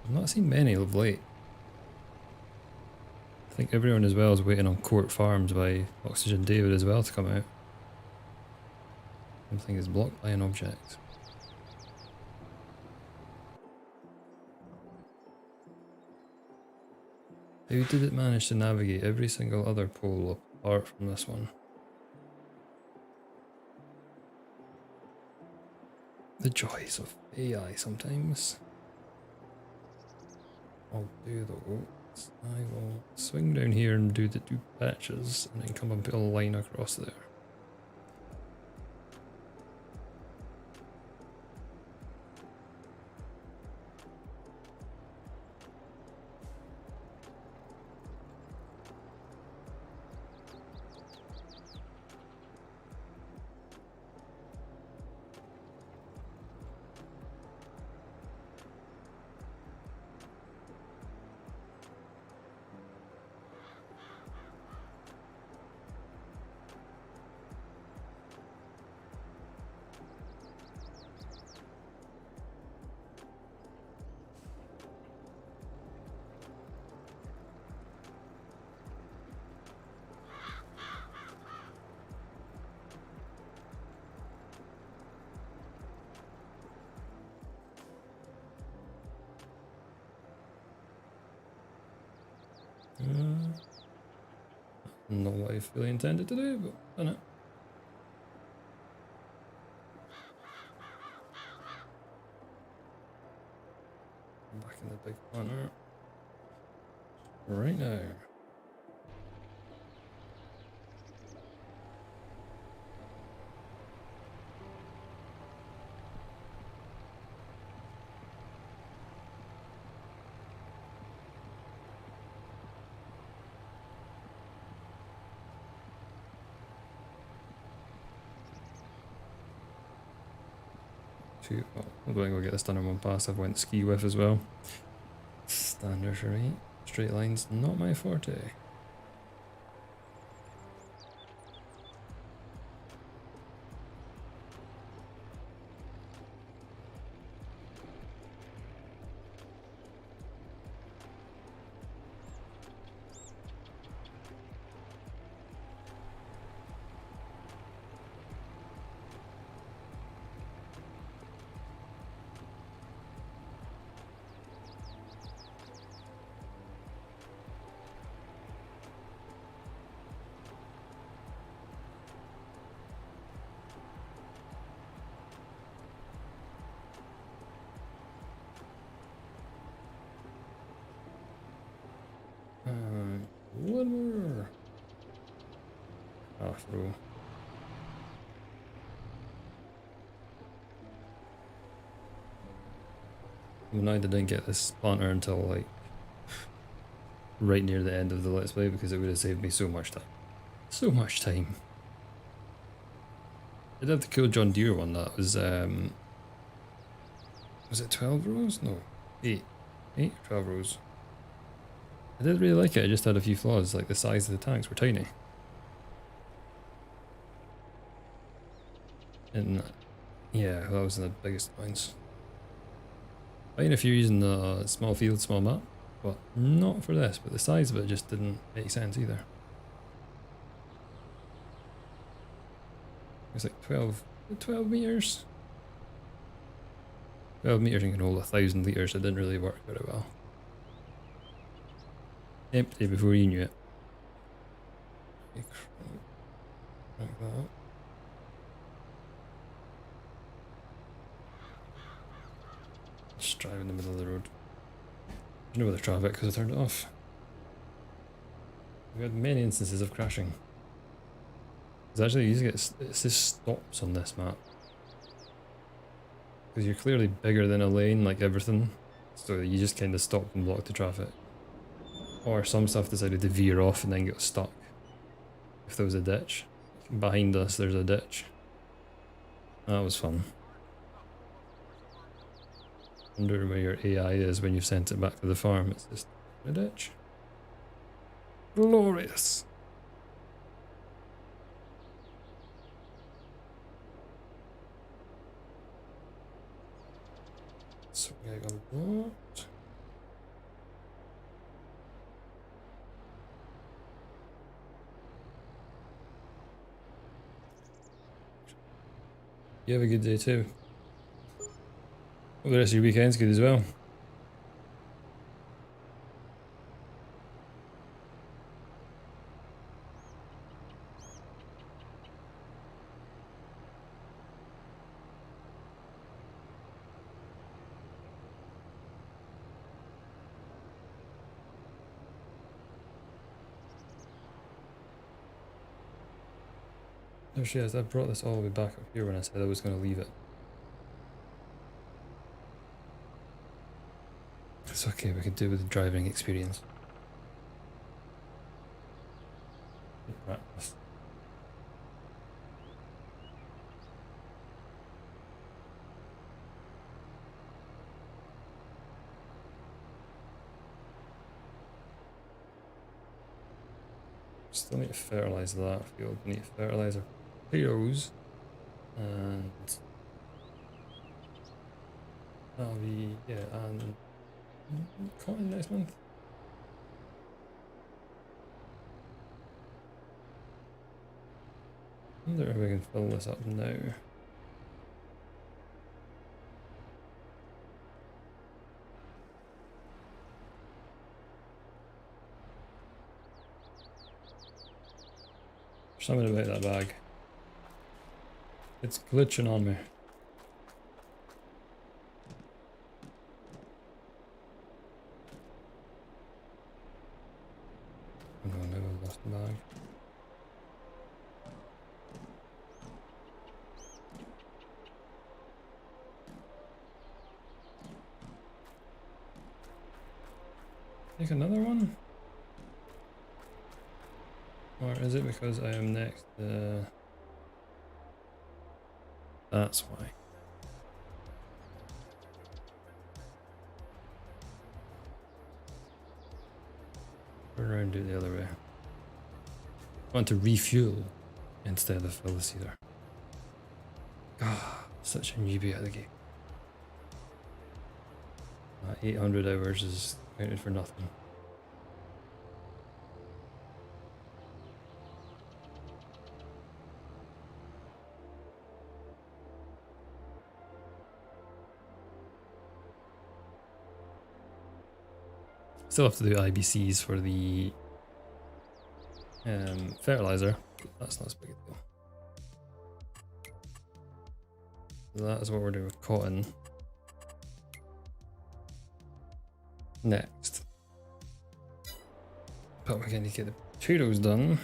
Speaker 1: I've not seen many of late. I think everyone as well is waiting on Court Farms by Oxygen David as well to come out. Something is blocked by an object. How did it manage to navigate every single other pole apart from this one? The joys of AI sometimes. I'll do though. I will swing down here and do the two patches and then come and put a line across there. Not what I fully intended to do, but done it. Back in the big planter. Right now. Oh, I'm going to go get this done in one pass. I've went ski with as well. Standard for me. Straight lines, not my forte. One more. Half row. I'm annoyed I didn't get this planter until like right near the end of the Let's Play because it would have saved me so much time. So much time. I did have the cool John Deere one that was it 12 rows? No, 8. 8 or 12 rows. I did really like it, I just had a few flaws, like the size of the tanks were tiny. And yeah, that was the biggest points. Fine if you're using the small field, small map, but not for this, but the size of it just didn't make sense either. It's like 12 meters? 12 meters and can hold 1,000 litres, it didn't really work very well. Empty before you knew it. Like that. Just drive in the middle of the road. There's no other traffic because I turned it off. We had many instances of crashing. It's actually easy to get, it says stops on this map. Because you're clearly bigger than a lane, like everything. So you just kind of stop and block the traffic. Or some stuff decided to veer off and then get stuck. If there was a ditch. Behind us there's a ditch. That was fun. Wonder where your AI is when you've sent it back to the farm. It's just a ditch. Glorious. So I got that. You have a good day too. Hope the rest of your weekend's good as well. There she is. I brought this all the way back up here when I said I was going to leave it. It's okay, we could do with the driving experience. Good practice. Still need to fertilise that field. We need to fertilise our potatoes. And that'll be, yeah, and cotton next month. I wonder if we can fill this up now. Something about that bag. It's glitching on me. Oh no, now I've lost the bag. Take another one? Or is it because I am next? That's why. Turn around, do it the other way. I want to refuel instead of fill the seeder. Ah, such a newbie at the game. 800 hours is counted for nothing. Still have to do IBCs for the fertilizer. That's not as big a deal. So that is what we're doing with cotton. Next. But we're going to get the potatoes done.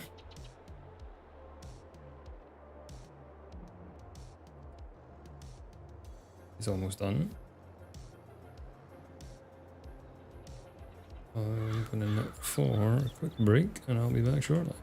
Speaker 1: It's almost done. I'm going to look for a quick break and I'll be back shortly.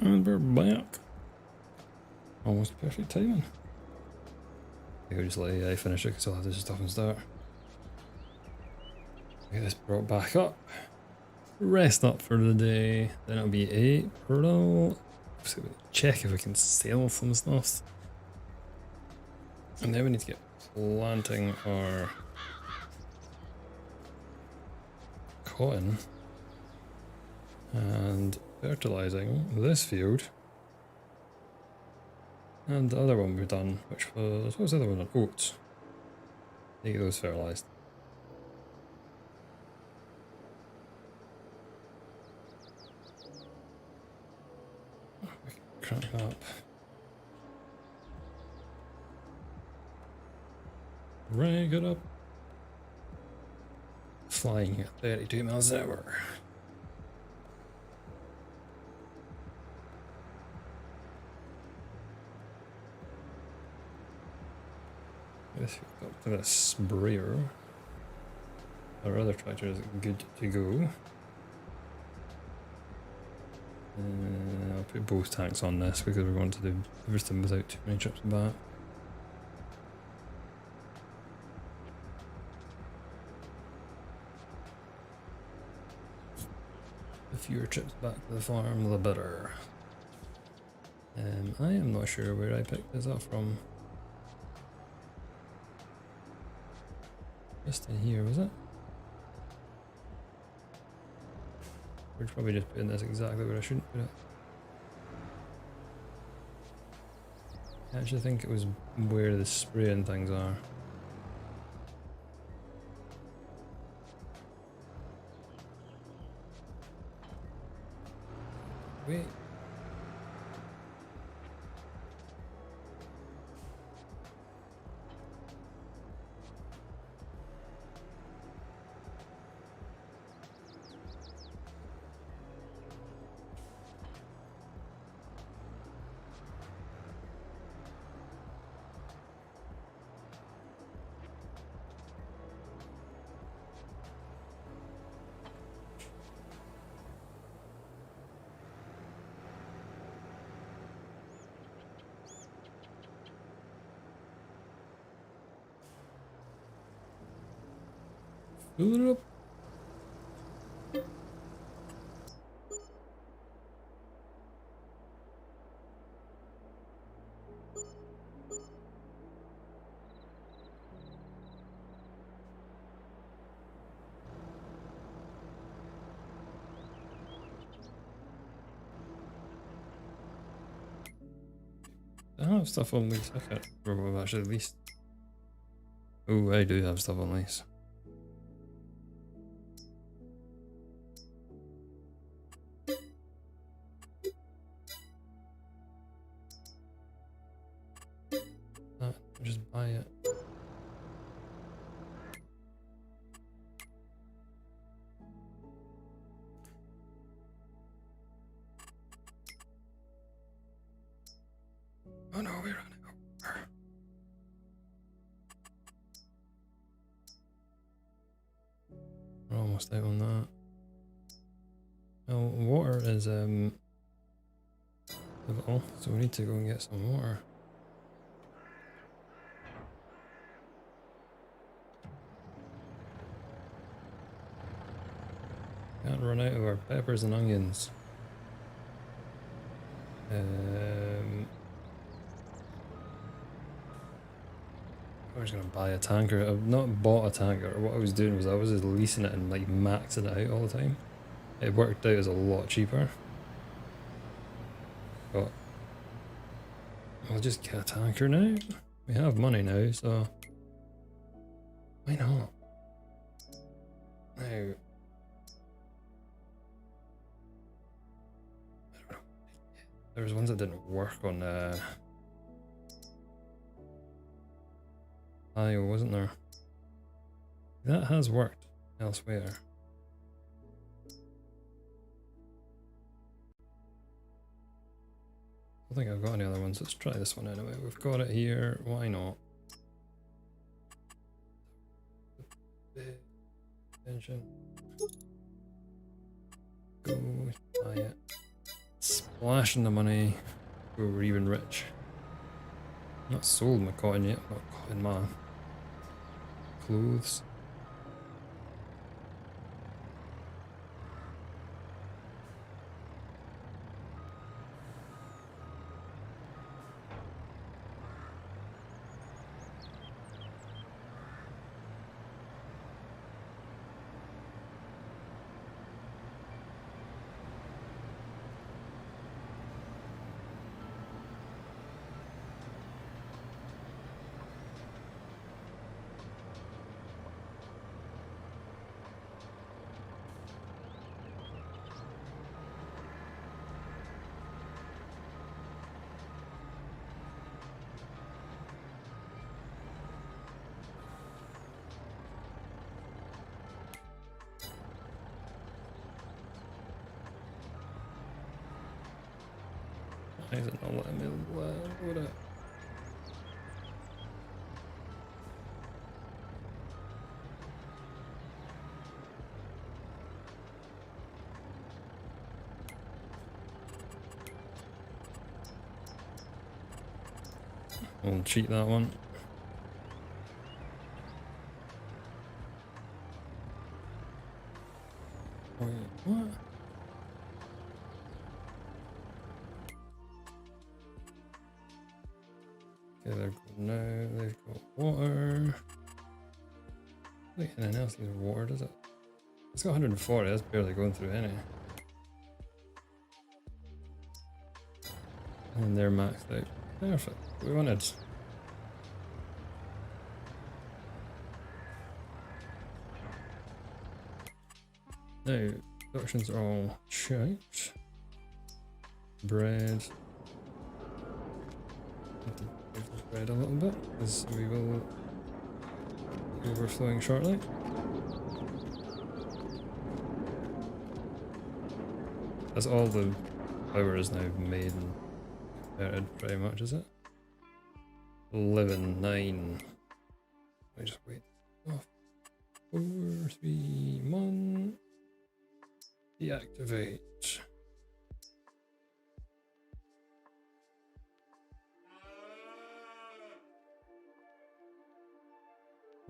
Speaker 1: And we're back. Almost perfect timing. I'll just let AI finish it because I'll have to stop and start. Get this brought back up. Rest up for the day. Then it'll be April. So we check if we can sell some stuff. And then we need to get planting our cotton and fertilizing this field. And the other one we've done, which was, what was the other one on? Oats. Need to get those fertilized. We can crank that up. Right, good up. Flying at 32 miles an hour. This we've got to the sprayer. Our other tractor is good to go. I'll put both tanks on this because we're going to do everything without too many trips back. The fewer trips back to the farm, the better. I am not sure where I picked this up from. Just in here, was it? We're probably just putting this exactly where I shouldn't put it. I actually think it was where the spraying things are. Wait. Fill it up. I have stuff on lease. I can't remember what I've actually leased. Oh, I do have stuff on lease. Just buy it. Oh no, we ran out. We're almost out on that. Well, water is pivotal, so we need to go and get some water. Can't run out of our peppers and onions. I was gonna buy a tanker. I've not bought a tanker. What I was doing was I was just leasing it and like maxing it out all the time. It worked out as a lot cheaper. But I'll just get a tanker now. We have money now, so why not? Now, I don't know. There was ones that didn't work on Iowa, wasn't there? That has worked elsewhere. I don't think I've got any other ones. Let's try this one anyway. We've got it here. Why not? Attention. Go buy it. flashing the money. We're even rich. Not sold my cotton yet, not cotton my clothes. Why is it not letting me load it? We'll cheat that one. Wait, what? Okay, they're good now. They've got water. I think anything else needs water, does it? It's got 140, that's barely going through any. And they're maxed out. Perfect. We wanted. Now, productions are all checked. Bread. Bread a little bit, because we will be overflowing shortly. That's all the power is now made and converted pretty much, is it? 11, 9. Let me just wait. Oh, 4, 3, 1. Deactivate.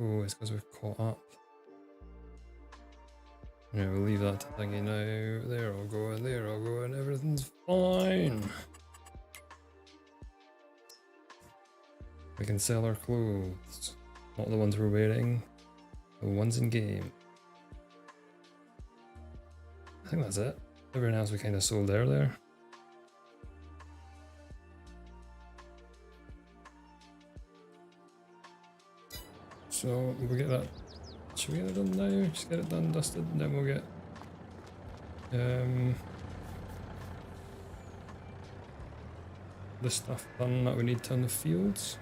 Speaker 1: Oh, it's because we've caught up. Yeah, we'll leave that to thingy now. They're all going, everything's fine. We can sell our clothes. Not the ones we're wearing, the ones in game. I think that's it. Everything else we kind of sold earlier. So we'll get that. Should we get it done now? Just get it done, dusted, and then we'll get the stuff done that we need to on the fields.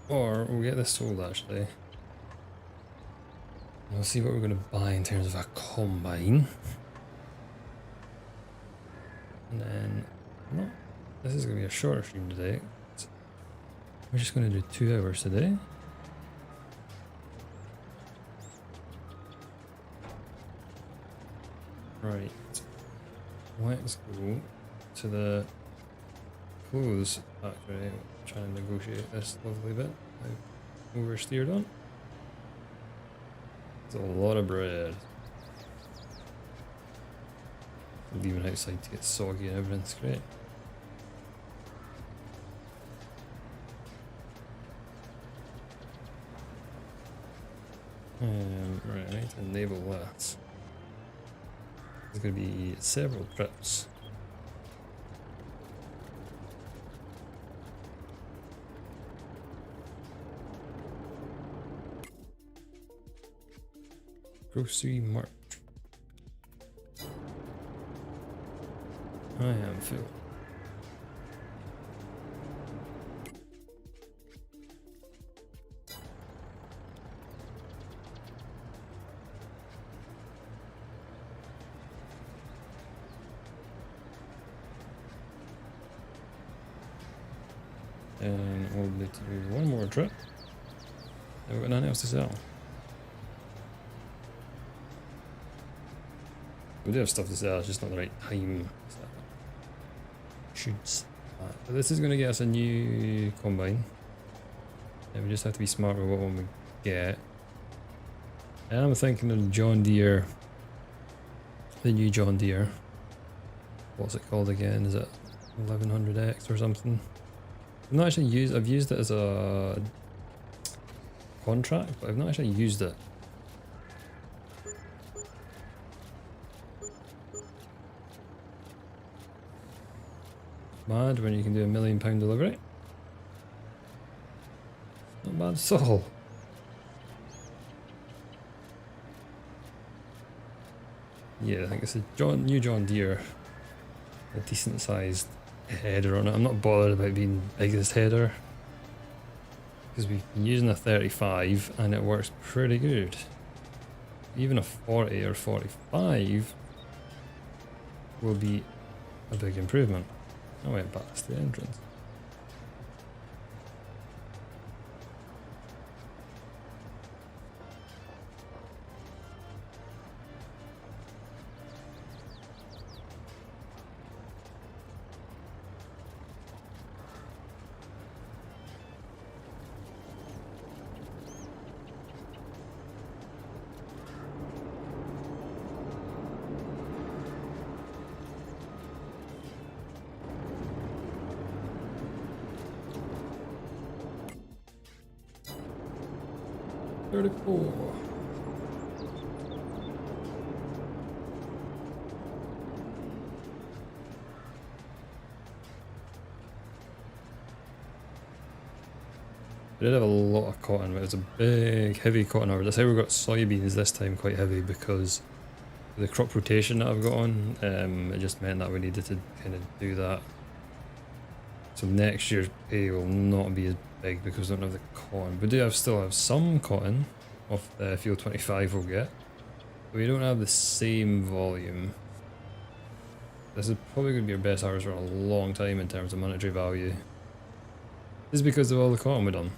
Speaker 1: Or we'll get this sold actually. We'll see what we're going to buy in terms of a combine. And then, no, this is going to be a shorter stream today. We're just going to do 2 hours today. Right, let's go to the clothes factory. Trying to negotiate this lovely bit I've oversteered on. It's a lot of bread. Leaving outside to get soggy and everything's great. Right, I need to enable that. There's going to be several trips. Grocery mart. I am full. And we'll need to do one more trip. And we've got nothing else to sell. We do have stuff to sell, it's just not the right time. So should start. But this is going to get us a new combine. And we just have to be smart with what one we get. And I'm thinking of John Deere. The new John Deere. What's it called again? Is it 1100X or something? I've not actually used. I've used it as a contract, but I've not actually used it. Mad when you can do £1 million delivery. Not bad at all. Yeah, I think it's a new John Deere. A decent sized header on it. I'm not bothered about being biggest header. Because we've been using a 35 and it works pretty good. Even a 40 or 45 will be a big improvement. I went past the entrance. Pretty cool. We did have a lot of cotton, but it was a big, heavy cotton harvest. That's how we got soybeans this time quite heavy because the crop rotation that I've got on, it just meant that we needed to kind of do that. So next year's pay will not be as big because we don't have the cotton. We do still have some cotton off the field 25 we'll get. But we don't have the same volume. This is probably going to be our best harvest for a long time in terms of monetary value. This is because of all the cotton we've done.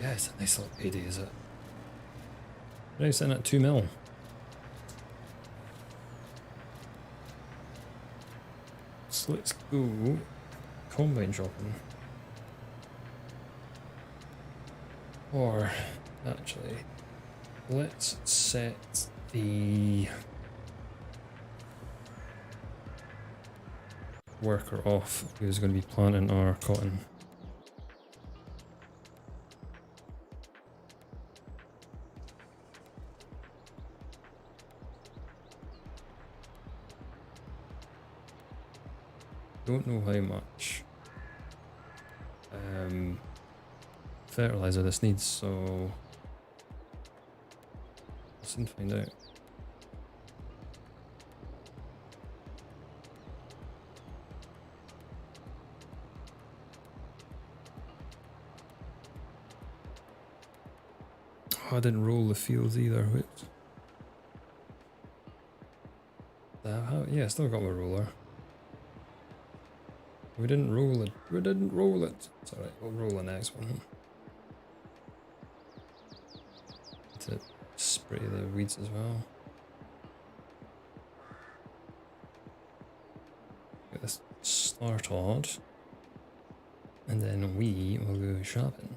Speaker 1: Yeah, it's a nice little payday, is it? Now sitting at 2 mil. So let's go combine shopping. Or actually, let's set the worker off who's going to be planting our cotton. Don't know how much fertilizer this needs, so I'll soon find out. Oh, I didn't roll the fields either. Whoops. Yeah, I still got my roller. We didn't roll it. We didn't roll it. It's alright, we'll roll the next one. To spray the weeds as well. Get this started. And then we will go shopping.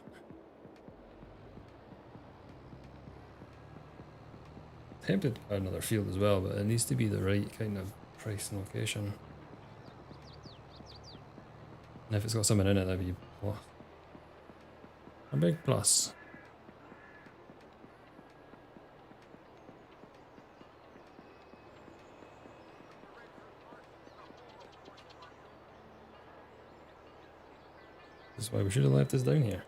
Speaker 1: Tempted to buy another field as well, but it needs to be the right kind of price and location. And if it's got something in it, that'd be a big plus. This is why we should have left this down here.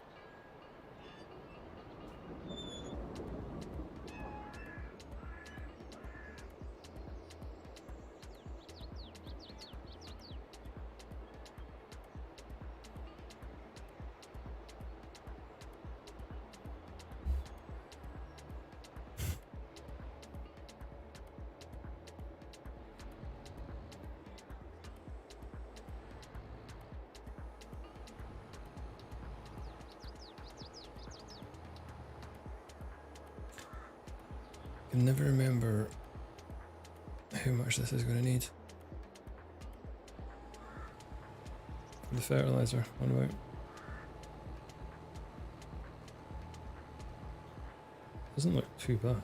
Speaker 1: can never remember how much this is going to need. The fertilizer, what about? Doesn't look too bad.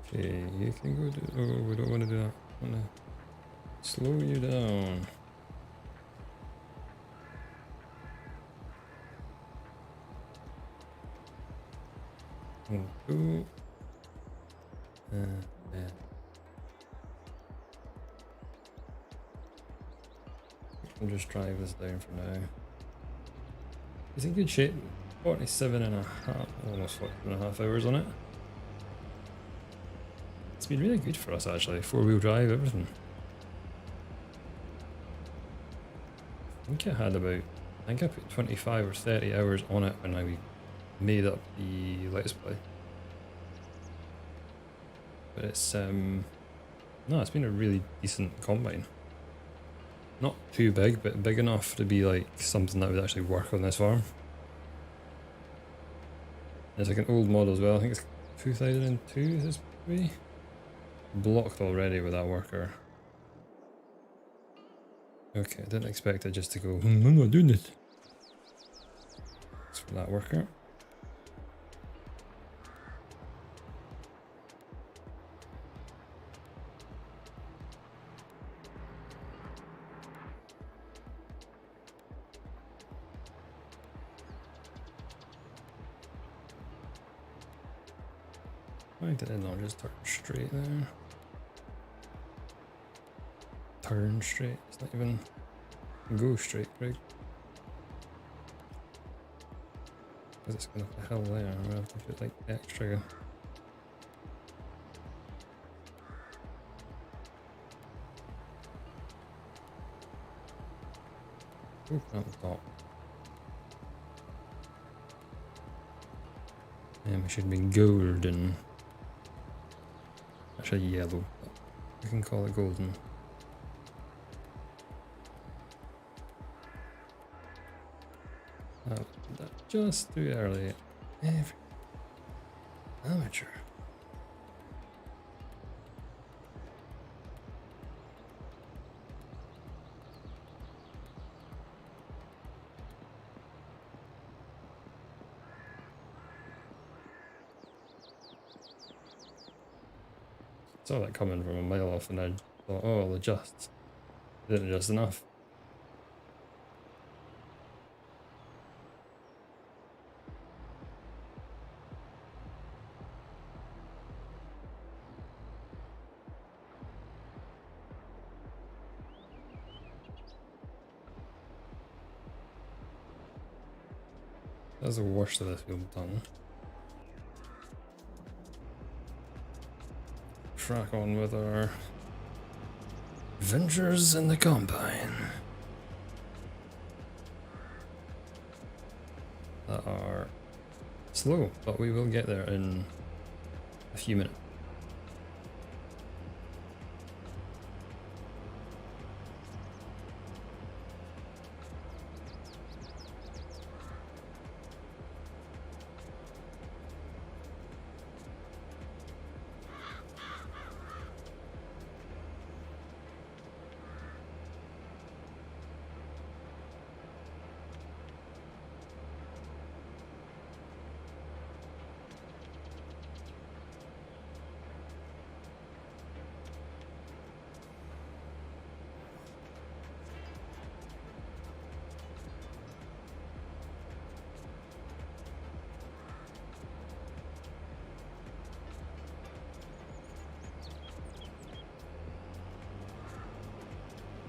Speaker 1: Okay, you can go do. Oh, we don't want to do that. I want to slow you down. Go. Yeah. I'll just drive this down for now. It's in good shape. 47 and a half, almost 47 and a half hours on it. It's been really good for us actually. 4-wheel drive, everything. I think I had about, I think I put 25 or 30 hours on it when I made up the Let's Play. But it's, no, it's been a really decent combine. Not too big, but big enough to be like something that would actually work on this farm. It's like an old model as well, I think it's 2002 this be. Blocked already with that worker. Okay, I didn't expect it just to go, I'm not doing it. Thanks for that worker. Why did it not just turn straight there? Turn straight, it's not even go straight, right? Because it's going up the hill there, I'm going to have to put like extra. Open up the top. And we should be golden. Actually yellow, but we can call it golden. That just too early. Amateur. Saw that coming from a mile off and I thought, oh, I'll adjust. Didn't adjust enough. That's the worst of this we've done. Track on with our adventures in the combine. That are slow, but we will get there in a few minutes.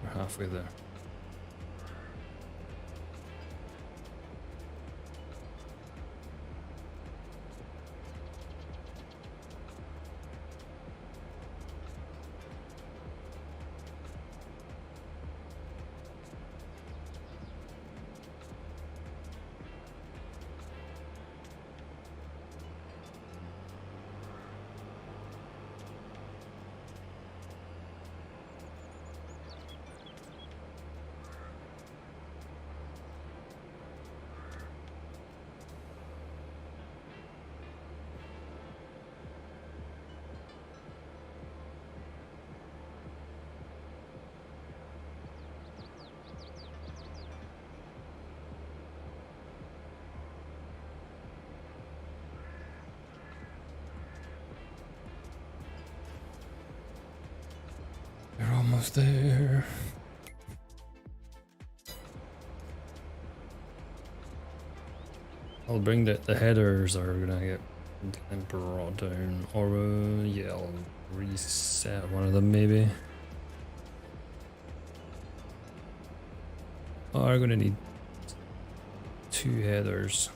Speaker 1: We're halfway there. stuff there. I'll bring the headers are gonna get brought down, or yeah, I'll reset one of them maybe. Are gonna need 2 headers.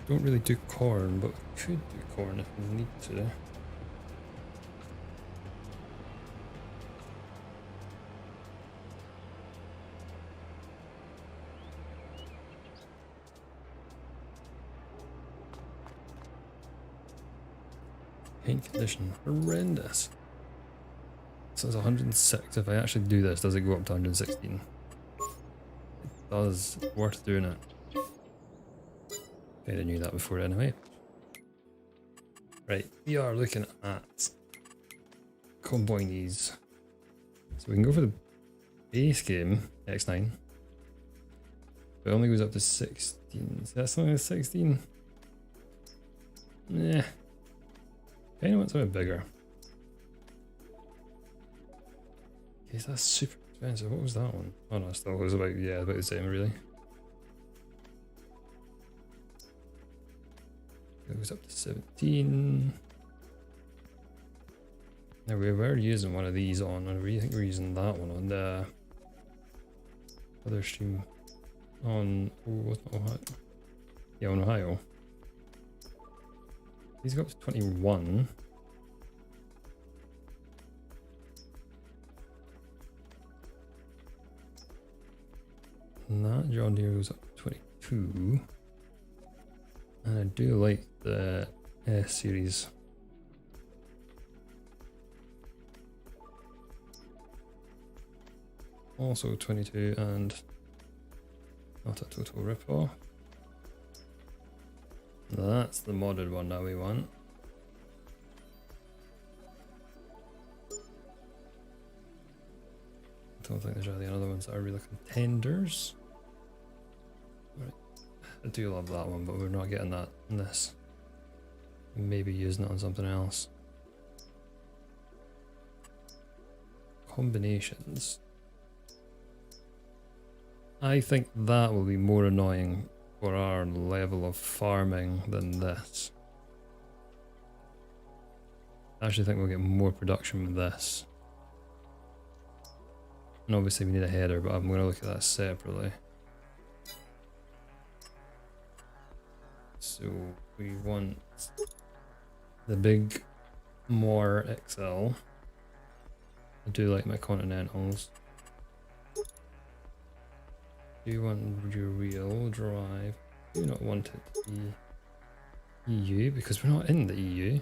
Speaker 1: Don't really do corn, but we could do corn if we need to. Paint condition, horrendous. So it's 106. If I actually do this, does it go up to 116? It does. Worth doing it. I knew that before anyway. Right, we are looking at comboing these. So we can go for the base game, X9. But it only goes up to 16. So that's only 16. Yeah. Kind of want something bigger. Okay, so that's super expensive. What was that one? Oh no, still was about, yeah, about the same really. It goes up to 17. Now we were using one of these on, and I think we're using that one on the other stream on, Ohio. Yeah, on Ohio. These go up to 21. And that John Deere goes up to 22. And I do like the S series. Also 22 and not a total rip-off. That's the modded one that we want. I don't think there's really other ones that are really contenders. Right. I do love that one, but we're not getting that in this. Maybe using it on something else. Combinations. I think that will be more annoying for our level of farming than this. I actually think we'll get more production with this. And obviously we need a header, but I'm going to look at that separately. So we want the big more XL. I do like my Continentals. Do you want your real drive? Do you not want it to be EU? Because we're not in the EU.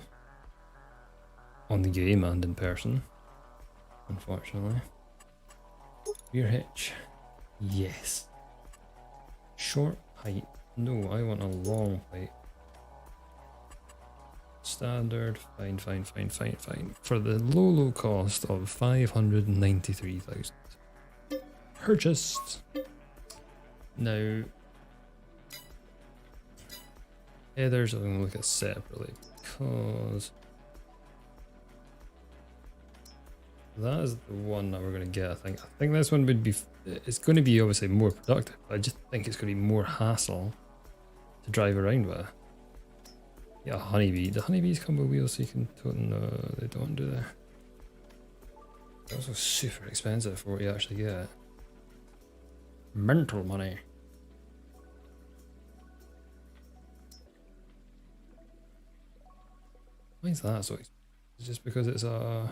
Speaker 1: On the game and in person. Unfortunately. Rear hitch. Yes. Short pipe. No, I want a long pipe. Standard. Fine, fine, fine, fine, fine. For the low cost of 593,000. Purchased. Now, headers I'm going to look at separately because that is the one that we're going to get. I think this one would be, it's going to be obviously more productive, but I just think it's going to be more hassle to drive around with. Yeah, honeybee. The honeybees come with wheels so you can no, they don't do that. They're also super expensive for what you actually get. Mental money. Why is that so expensive? It's just because it's a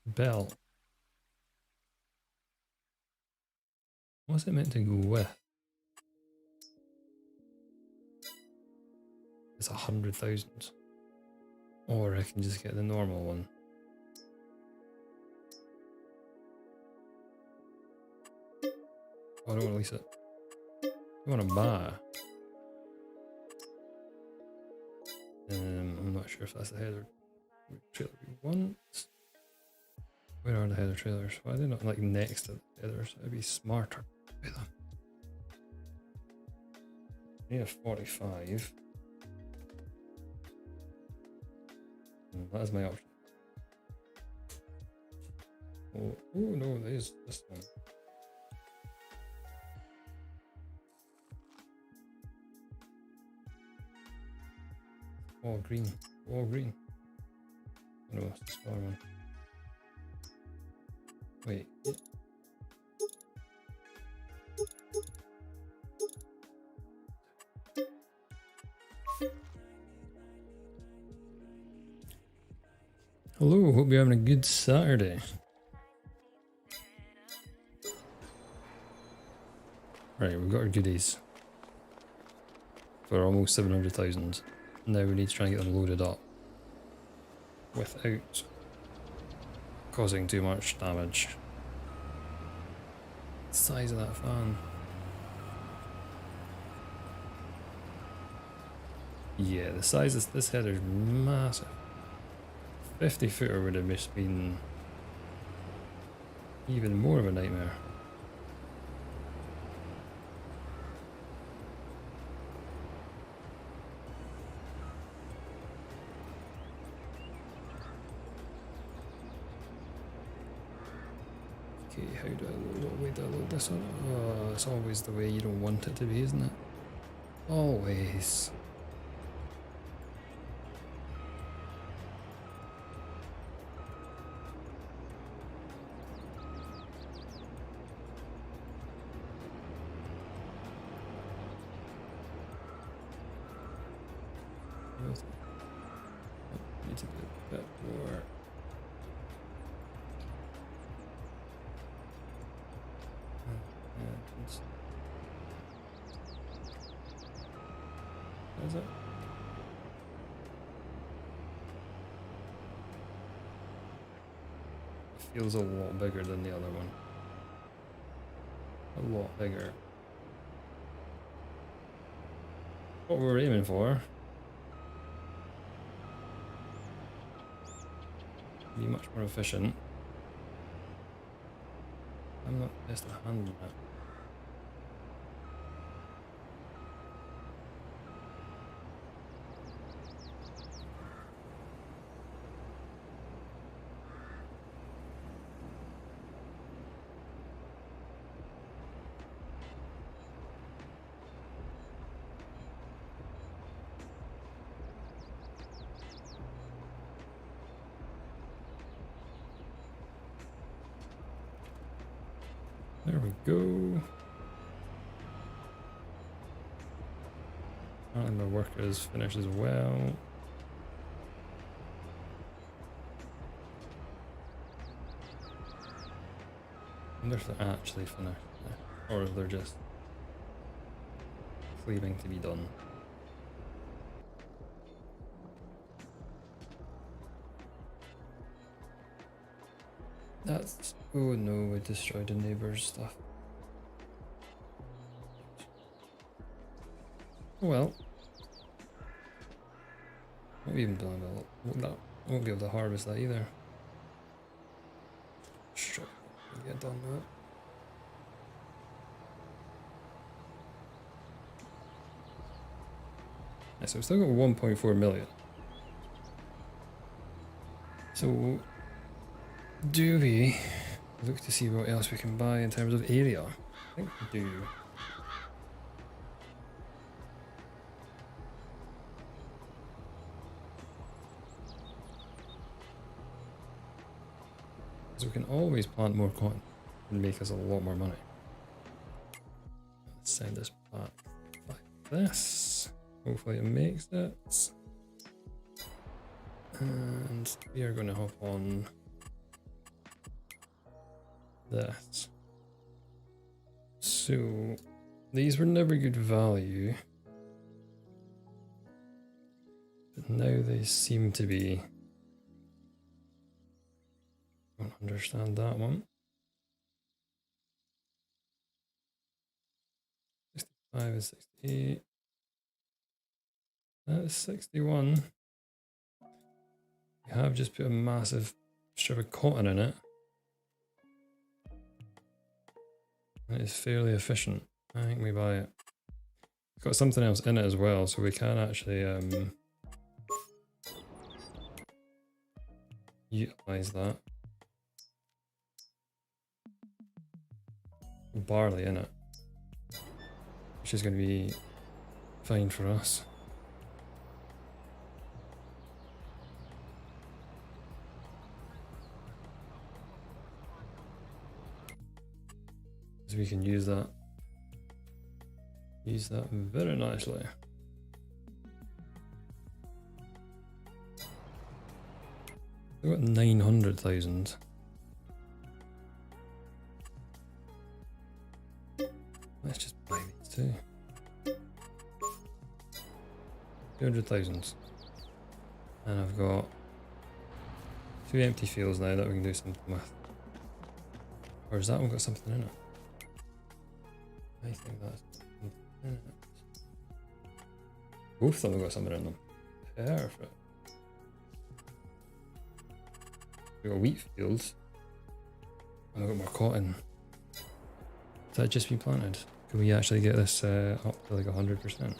Speaker 1: belt. What's it meant to go with? It's 100,000. Or I can just get the normal one. Oh, I don't want to lease it. I want to buy. I'm not sure if that's the header trailer we want. Where are the header trailers? Why are they not like next to the headers? It'd be smarter with them. I need a 45. That is my option. Oh, oh no, there's this one. All green. All green. Oh, no, it's the smaller one. Wait. Hello, hope you're having a good Saturday. Right, we've got our goodies for almost 700,000. Now we need to try and get them loaded up without causing too much damage. The size of that fan. Yeah, the size of this header is massive. 50 footer would have just been even more of a nightmare. Okay, how do I load it? Wait, do I load this one? Oh, it's always the way you don't want it to be, isn't it? Always. Need to do a bit more. Is it? Feels a lot bigger than the other one. A lot bigger. What we're aiming for. Be much more efficient. I'm not best at handling that. There we go. And my work is finished as well. I wonder if they're actually finished, or if they're just claiming to be done. That's... oh no, we destroyed the neighbour's stuff. Oh well. Won't even be able to, won't be able to harvest that either. Sure, we'll get done with it. Yeah, so we've still got 1.4 million. So, do we look to see what else we can buy in terms of area? I think we do. So we can always plant more cotton and make us a lot more money. Let's send this back like this. Hopefully it makes it. And we are going to hop on this. So these were never good value, but now they seem to be. I don't understand that one. 65 and 68. That's 61. We have just put a massive strip of cotton in it. And it is fairly efficient. I think we buy it. It's got something else in it as well, so we can actually utilize that. Barley in it, which is going to be fine for us. So we can use that very nicely. We've got 900,000. Let's just buy these too. 200,000. And I've got 2 empty fields now that we can do something with. Or has that one got something in it? I think that's something in it. Both of them have got something in them. Perfect. We've got wheat fields. And we've got more cotton. Has that just been planted? Can we actually get this up to like 100%?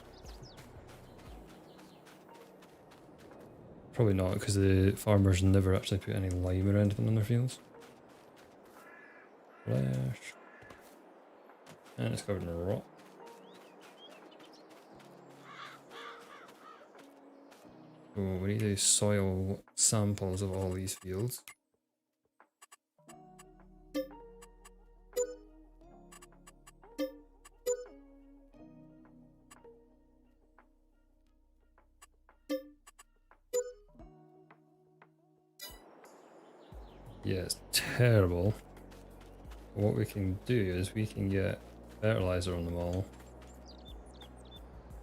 Speaker 1: Probably not, because the farmers never actually put any lime or anything on their fields. Flash. And it's covered in rot. So we need to do soil samples of all these fields. Yeah, it's terrible. What we can do is we can get fertilizer on them all,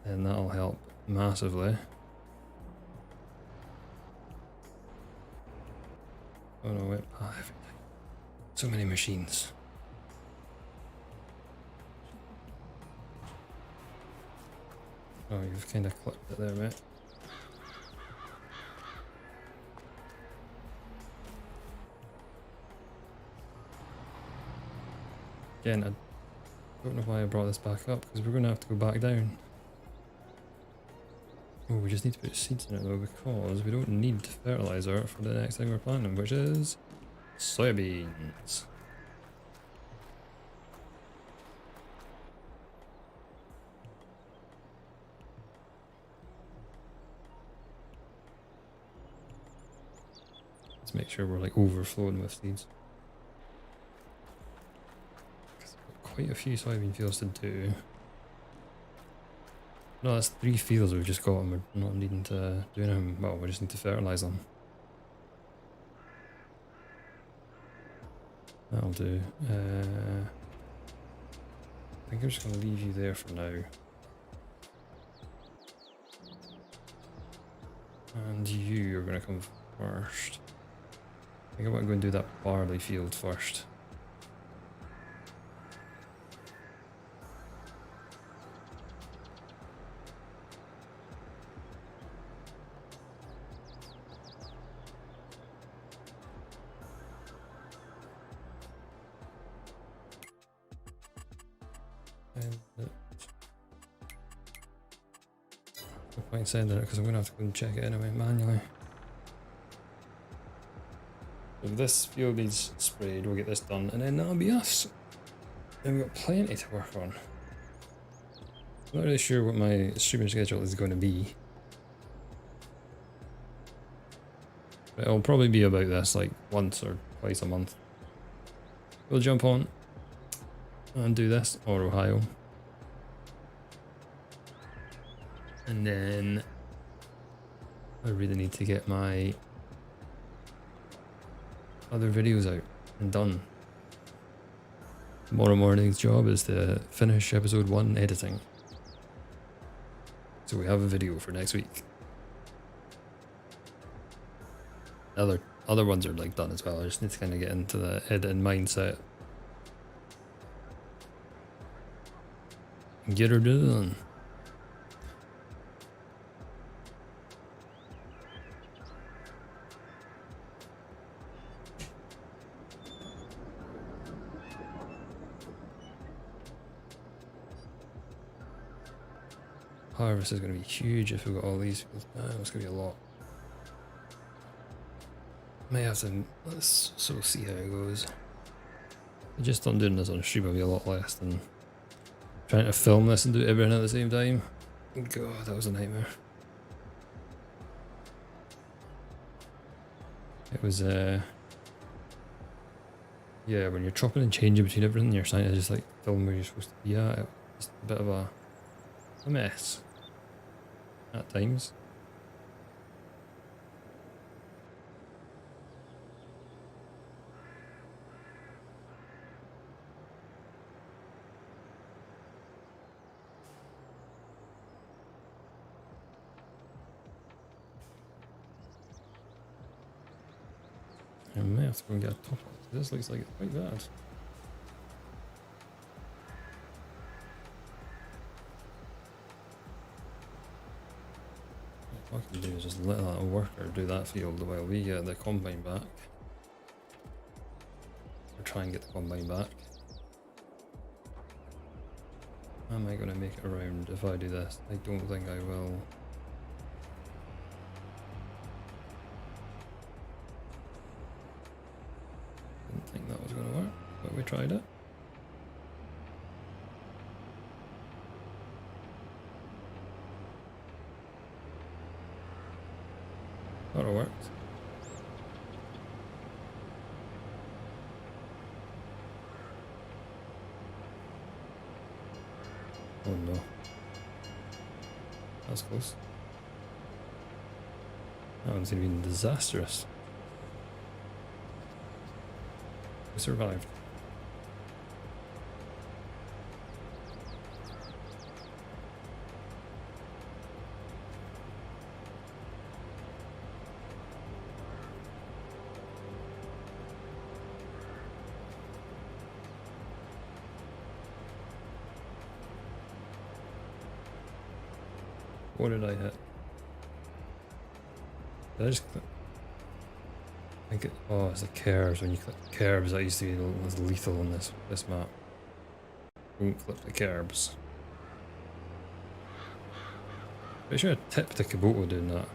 Speaker 1: and that'll help massively. Oh no, wait, everything. So many machines. Oh, you've kind of clipped it there, mate. Again, I don't know why I brought this back up, because we're going to have to go back down. Oh, we just need to put seeds in it though, because we don't need fertilizer for the next thing we're planting, which is soybeans. Let's make sure we're like overflowing with seeds. Quite a few soybean fields to do. No, that's 3 fields we've just got and we're not needing to do anything. Well, we just need to fertilise them. That'll do. I think I'm just going to leave you there for now. And you are going to come first. I think I'm going to go and do that barley field first. No point sending it because I'm going to have to go and check it anyway manually. If this field needs sprayed, we'll get this done and then that'll be us. Then we've got plenty to work on. I'm not really sure what my streaming schedule is going to be. But it'll probably be about this, like once or twice a month. We'll jump on and do this, or Ohio. And then I really need to get my other videos out and done. Tomorrow morning's job is to finish episode 1 editing. So we have a video for next week. Other ones are like done as well. I just need to kind of get into the editing mindset and get her done. Harvest is going to be huge if we've got all these fields. It's going to be a lot. May have to, let's sort of see how it goes. I just thought doing this on stream would be a lot less than trying to film this and do everything at the same time. God, that was a nightmare. It was, yeah, when you're chopping and changing between everything, you're trying to just like film where you're supposed to be at. It was just a bit of a mess at times. I may have to go and get a top up. This looks like it's quite bad. What I can do is just let that worker do that field while we get the combine back. Or try and get the combine back. Am I going to make it around if I do this? I don't think I will. Didn't think that was going to work, but we tried it. Thought it worked. Oh no. That's close. That one's going to be disastrous. We survived. What did I hit? Did I just click? I think oh, it's the curves. When you click curves, that used to be lethal on this map. Don't click the curves. Pretty sure I tipped the Kubota doing that.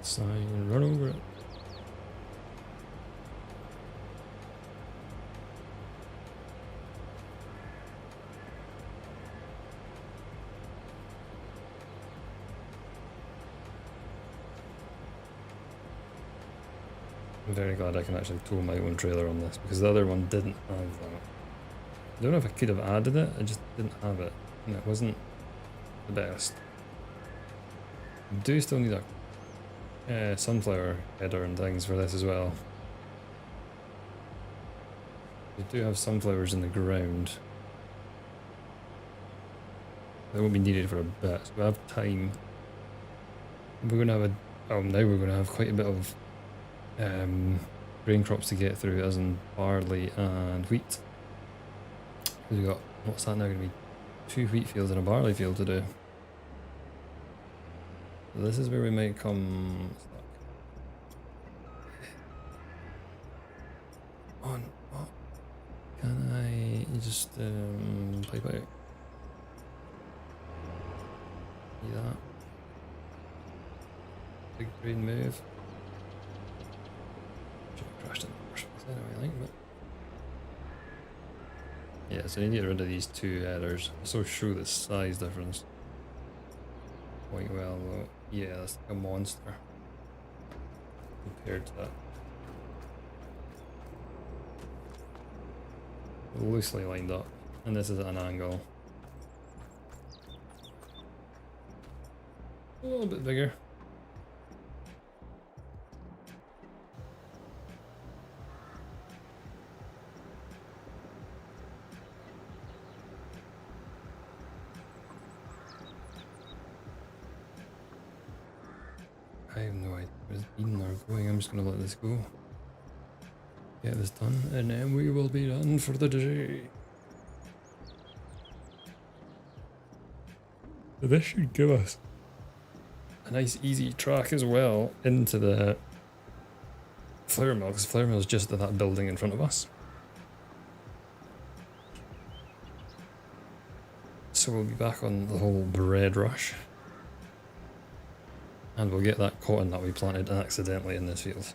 Speaker 1: Sign, run over it. I'm very glad I can actually tow my own trailer on this because the other one didn't have that. I don't know if I could have added it, I just didn't have it and it wasn't the best. I do still need a sunflower header and things for this as well. We do have sunflowers in the ground. They won't be needed for a bit, so we have time. We're going to have now we're going to have quite a bit of grain crops to get through, as in barley and wheat. We've got, what's that now going to be? 2 wheat fields and a barley field to do. So this is where we might come stuck. On what? Can I just pipe out? See that? Big green move. Should have crashed in the first place anyway, I think, but yeah, so I need to get rid of these 2 headers. I'm so sure the size difference quite well though. Yeah, that's like a monster compared to that. Loosely lined up, and this is at an angle. A little bit bigger. I have no idea where it's been or going. I'm just gonna let this go. Get this done, and then we will be done for the day. This should give us a nice easy track as well into the flour mill, because flour mill is just at that building in front of us. So we'll be back on the whole bread rush. And we'll get that cotton that we planted accidentally in this field.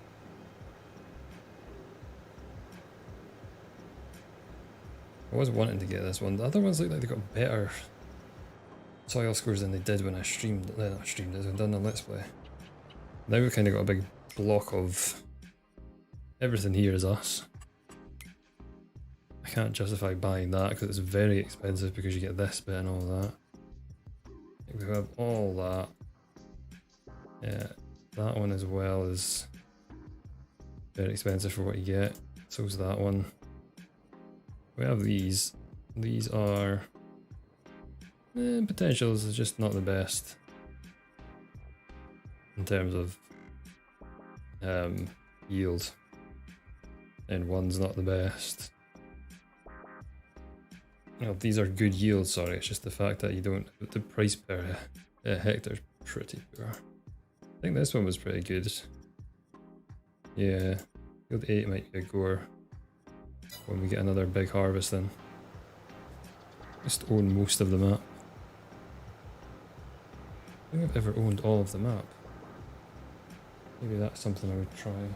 Speaker 1: I was wanting to get this one. The other ones look like they got better soil scores than they did when I streamed. Not streamed, as I've done the Let's Play. Now we've kind of got a big block of everything here is us. I can't justify buying that because it's very expensive because you get this bit and all that. We have all that. Yeah, that one as well is very expensive for what you get. So is that one. We have these. These are potentials is just not the best in terms of yield, and one's not the best. You know, these are good yields. Sorry, it's just the fact that you don't. The price per hectare is pretty poor. I think this one was pretty good. Yeah, yield 8 might be a goer when we get another big harvest then. Just own most of the map. I don't think I've ever owned all of the map. Maybe that's something I would try. I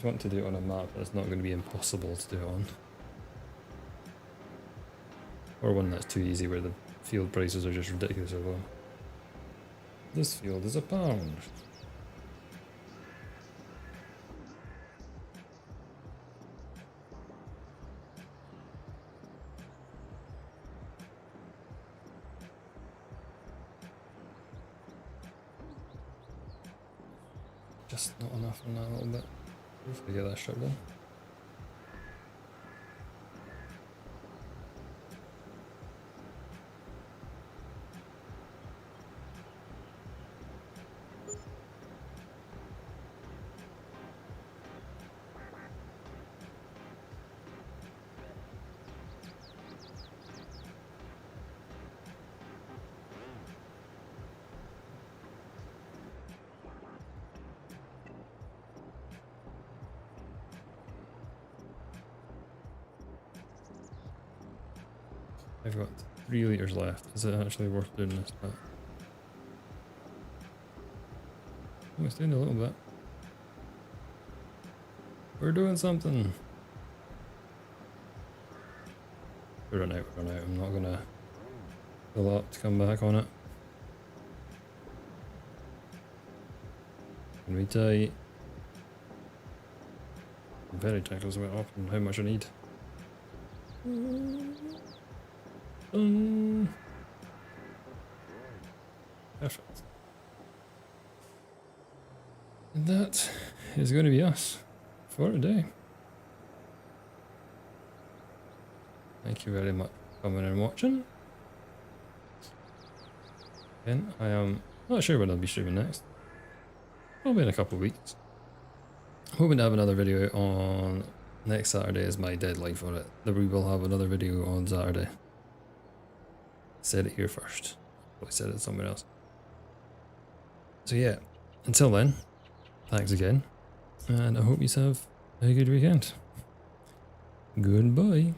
Speaker 1: want to do it on a map that's not going to be impossible to do it on. Or one that's too easy where the field prices are just ridiculously low. This field is £1. Just not enough on that a little bit. Hopefully get that shot done. I've got 3 litres left. Is it actually worth doing this? Oh, it's doing a little bit. We're doing something. We're run out, run out. I'm not gonna fill up to come back on it. Can we tight? I'm very tackles went up and how much I need. Perfect. And that is going to be us for today. Thank you very much for coming and watching. Again, I am not sure when I'll be streaming next. Probably in a couple of weeks. Hoping to have another video on next Saturday is my deadline for it. That we will have another video on Saturday. Said it here first. Probably said it somewhere else. So yeah, until then, thanks again, and I hope you have a good weekend. Goodbye.